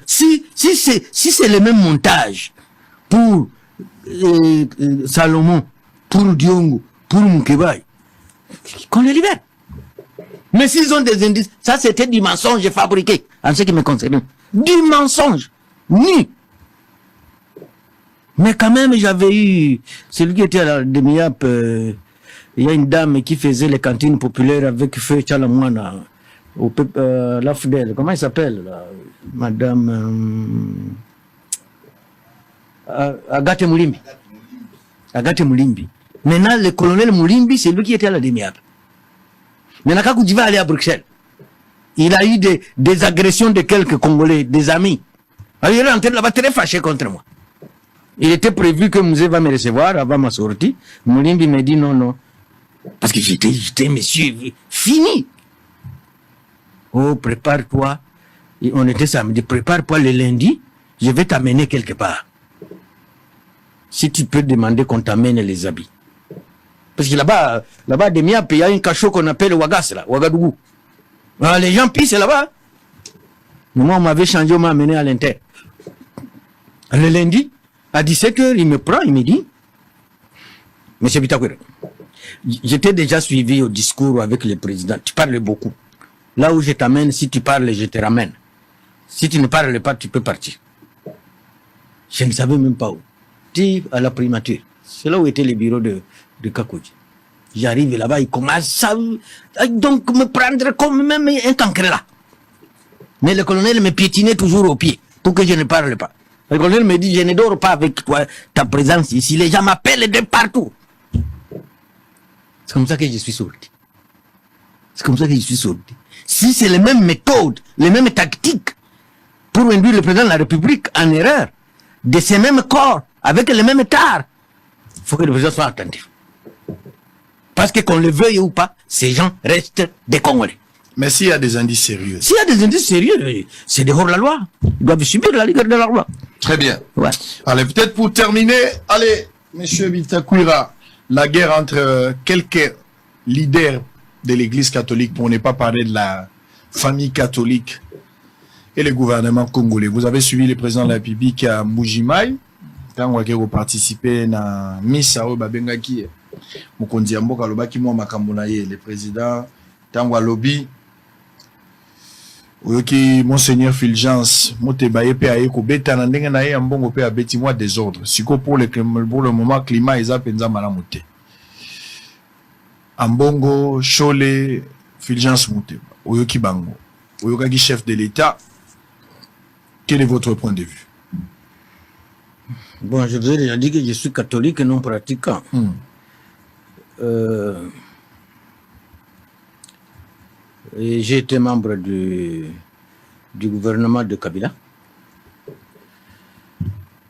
Si c'est le même montage pour Salomon, pour Diongo, pour Moukebaï, qu'on les libère. Mais s'ils ont des indices, ça c'était du mensonge fabriqué, en ce qui me concerne. Du mensonge, nu. Mais quand même, j'avais eu, celui qui était à la demi-app, il y a une dame qui faisait les cantines populaires avec Feu Tchalamouana, la Fidèle, comment elle s'appelle, Madame Agathe Moulimbi. Agathe Moulimbi. Maintenant, le colonel Moulimbi, c'est lui qui était à la demi-app. Maintenant, quand tu vas aller à Bruxelles, il a eu des agressions de quelques Congolais, des amis. Alors, il est rentré là-bas très fâché contre moi. Il était prévu que Mouzé va me recevoir avant ma sortie. Moulimbi me dit non. Parce que j'étais monsieur fini. Oh, prépare-toi. Et on était samedi. Prépare-toi le lundi. Je vais t'amener quelque part. Si tu peux demander qu'on t'amène les habits. Parce que là-bas, demi-app, il y a un cachot qu'on appelle Ouagas, là, Ouagadougou. Alors, les gens pissent là-bas. Mais moi, on m'avait changé, on m'a amené à l'intérieur. Le lundi, À 17h, il me prend, il me dit, Monsieur Bitakwira, j'étais déjà suivi au discours avec le président. Tu parles beaucoup. Là où je t'amène, si tu parles, je te ramène. Si tu ne parles pas, tu peux partir. Je ne savais même pas où. Dis à la primature. C'est là où était le bureau de Kakoudji. J'arrive là-bas, il commence à donc me prendre comme même un cancre là. Mais le colonel me piétinait toujours au pied pour que je ne parle pas. Le colonel me dit, je ne dors pas avec toi, ta présence ici. Les gens m'appellent de partout. C'est comme ça que je suis sorti. C'est comme ça que je suis sorti. Si c'est les mêmes méthodes, les mêmes tactiques pour induire le président de la République en erreur, de ces mêmes corps, avec les mêmes tares, il faut que le président soit attentif. Parce que qu'on le veuille ou pas, ces gens restent des Congolais. Mais s'il y a des indices sérieux. S'il y a des indices sérieux, c'est dehors de la loi. Ils doivent subir la rigueur de la loi. Très bien. Ouais. Allez, peut-être pour terminer, allez, Monsieur Bitakwira, la guerre entre quelques leaders de l'Église catholique, pour ne pas parler de la famille catholique, et le gouvernement congolais. Vous avez suivi le président de la République à Mbujimayi, quand vous avez participé à la Missa au Babengaki, Mukonzi Amboka Lobaki Mwa Makambonaye, le président Tangwa Lobby, Oyoki Monseigneur Fulgence, Motebaye pe aye ko beta na ndenge na ye ambongo pe abeti moi désordre. Siko pour le moment climat eza penza malamu te. Ambongo Chole Fulgence Moteba, Oyoki Bango, Oyokaki chef de l'État. Quel est votre point de vue? Bon, je vous ai déjà dit que je suis catholique et non pratiquant. Et j'ai été membre du gouvernement de Kabila.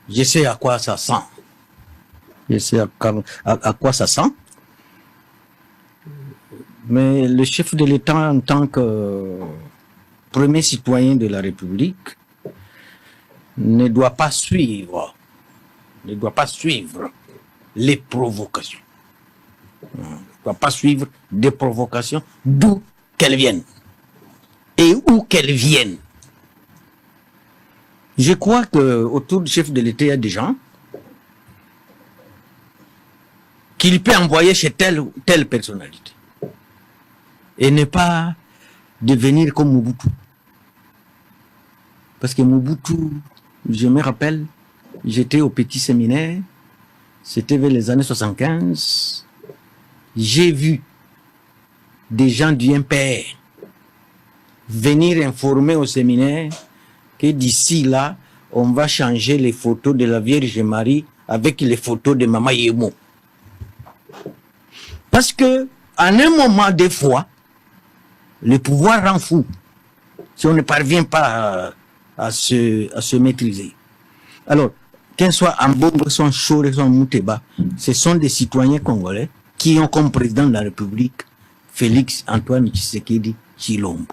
Je sais à quoi ça sent. Je sais à quoi ça sent. Mais le chef de l'État, en tant que premier citoyen de la République, ne doit pas suivre les provocations. Ne doit pas suivre des provocations d'où qu'elles viennent et où qu'elles viennent. Je crois que autour du chef de l'État, il y a des gens qu'il peut envoyer chez telle ou telle personnalité et ne pas devenir comme Mobutu. Parce que Mobutu, je me rappelle, j'étais au petit séminaire, c'était vers les années 75, j'ai vu des gens du MPR venir informer au séminaire que d'ici là, on va changer les photos de la Vierge Marie avec les photos de Maman Yemo. Parce que, en un moment, des fois, le pouvoir rend fou si on ne parvient pas à se maîtriser. Alors, qu'un soit Ambongo, soit Chore, soit Mouteba, ce sont des citoyens congolais qui ont comme président de la République Félix Antoine Tshisekedi Tshilombo.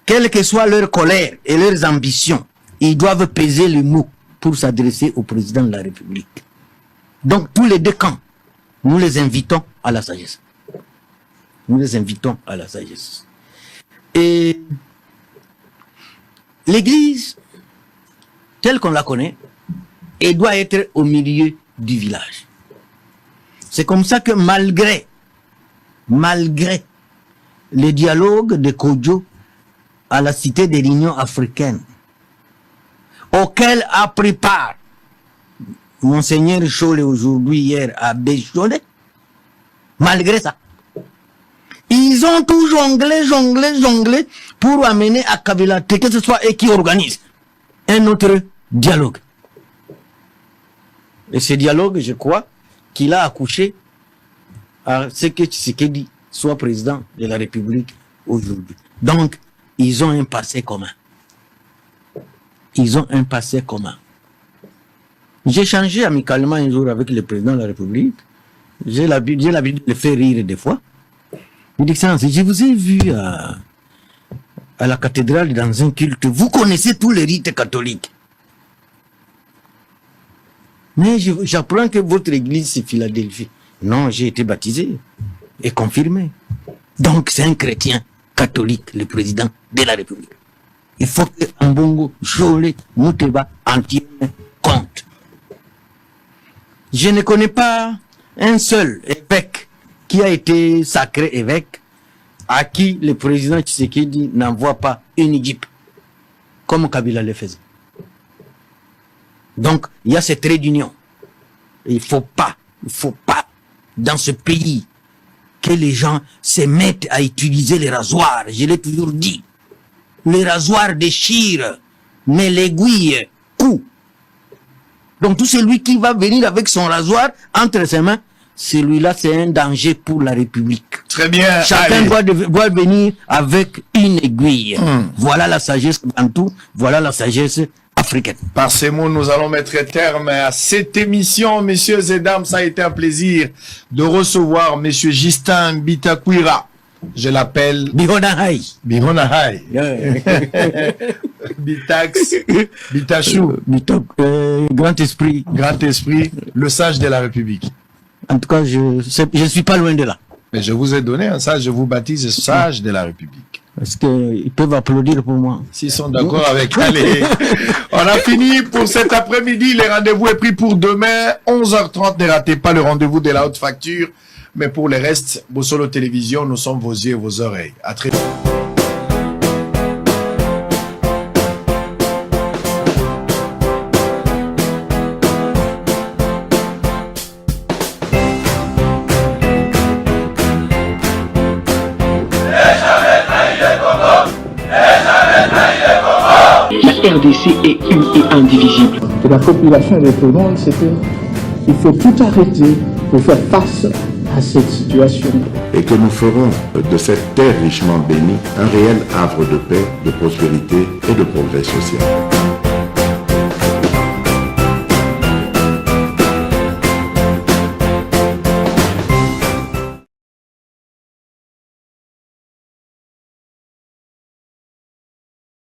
Quelle que soit leur colère et leurs ambitions, ils doivent peser le mot pour s'adresser au président de la République. Donc, tous les deux camps, nous les invitons à la sagesse. Nous les invitons à la sagesse. Et l'Église, telle qu'on la connaît, elle doit être au milieu du village. C'est comme ça que malgré le dialogue de Kodjo à la Cité de l'Union africaine, auquel a pris part Monseigneur Chole aujourd'hui, hier, à Béchonnet, malgré ça, ils ont tout jonglé pour amener à Kabila, que ce soit eux qui organisent un autre dialogue. Et ce dialogue, je crois, qu'il a accouché à ce que Tshisekedi soit président de la République aujourd'hui. Donc, ils ont un passé commun. Ils ont un passé commun. J'ai changé amicalement un jour avec le président de la République. J'ai l'habitude de le faire rire des fois. Il dit, je vous ai vu à la cathédrale dans un culte. Vous connaissez tous les rites catholiques. Mais j'apprends que votre église, c'est Philadelphie. Non, j'ai été baptisé et confirmé. Donc, c'est un chrétien catholique, le président de la République. Il faut que Ambongo, Chole, Mouteba en tiennent compte. Je ne connais pas un seul évêque qui a été sacré évêque à qui le président Tshisekedi n'envoie pas une jeep, comme Kabila le faisait. Donc, il y a ce trait d'union. Il ne faut pas, dans ce pays, que les gens se mettent à utiliser les rasoirs. Je l'ai toujours dit. Les rasoirs déchirent, mais l'aiguille coud. Donc tout celui qui va venir avec son rasoir entre ses mains, celui-là c'est un danger pour la République. Très bien. Chacun doit venir avec une aiguille. Voilà la sagesse bantou, voilà la sagesse africaine. Par ces mots, nous allons mettre terme à cette émission. Messieurs et dames, ça a été un plaisir de recevoir Monsieur Justin Bitakwira. Je l'appelle Bihonahai. Bihonahai. Bitax, Bitachou. Grand esprit. Grand esprit, le sage de la République. En tout cas, je suis pas loin de là. Mais je vous ai donné un sage, je vous baptise sage de la République. Est-ce qu'ils peuvent applaudir pour moi? S'ils sont d'accord avec, allez. On a fini pour cet après-midi. Le rendez-vous est pris pour demain, 11h30. Ne ratez pas le rendez-vous de la haute facture. Mais pour le reste, Bossolo Télévision, nous sommes vos yeux et vos oreilles. À très bientôt. La RDC est une et indivisible. Et la population répondante, c'était qu'il faut tout arrêter pour faire face à cette situation. Et que nous ferons de cette terre richement bénie un réel havre de paix, de prospérité et de progrès social.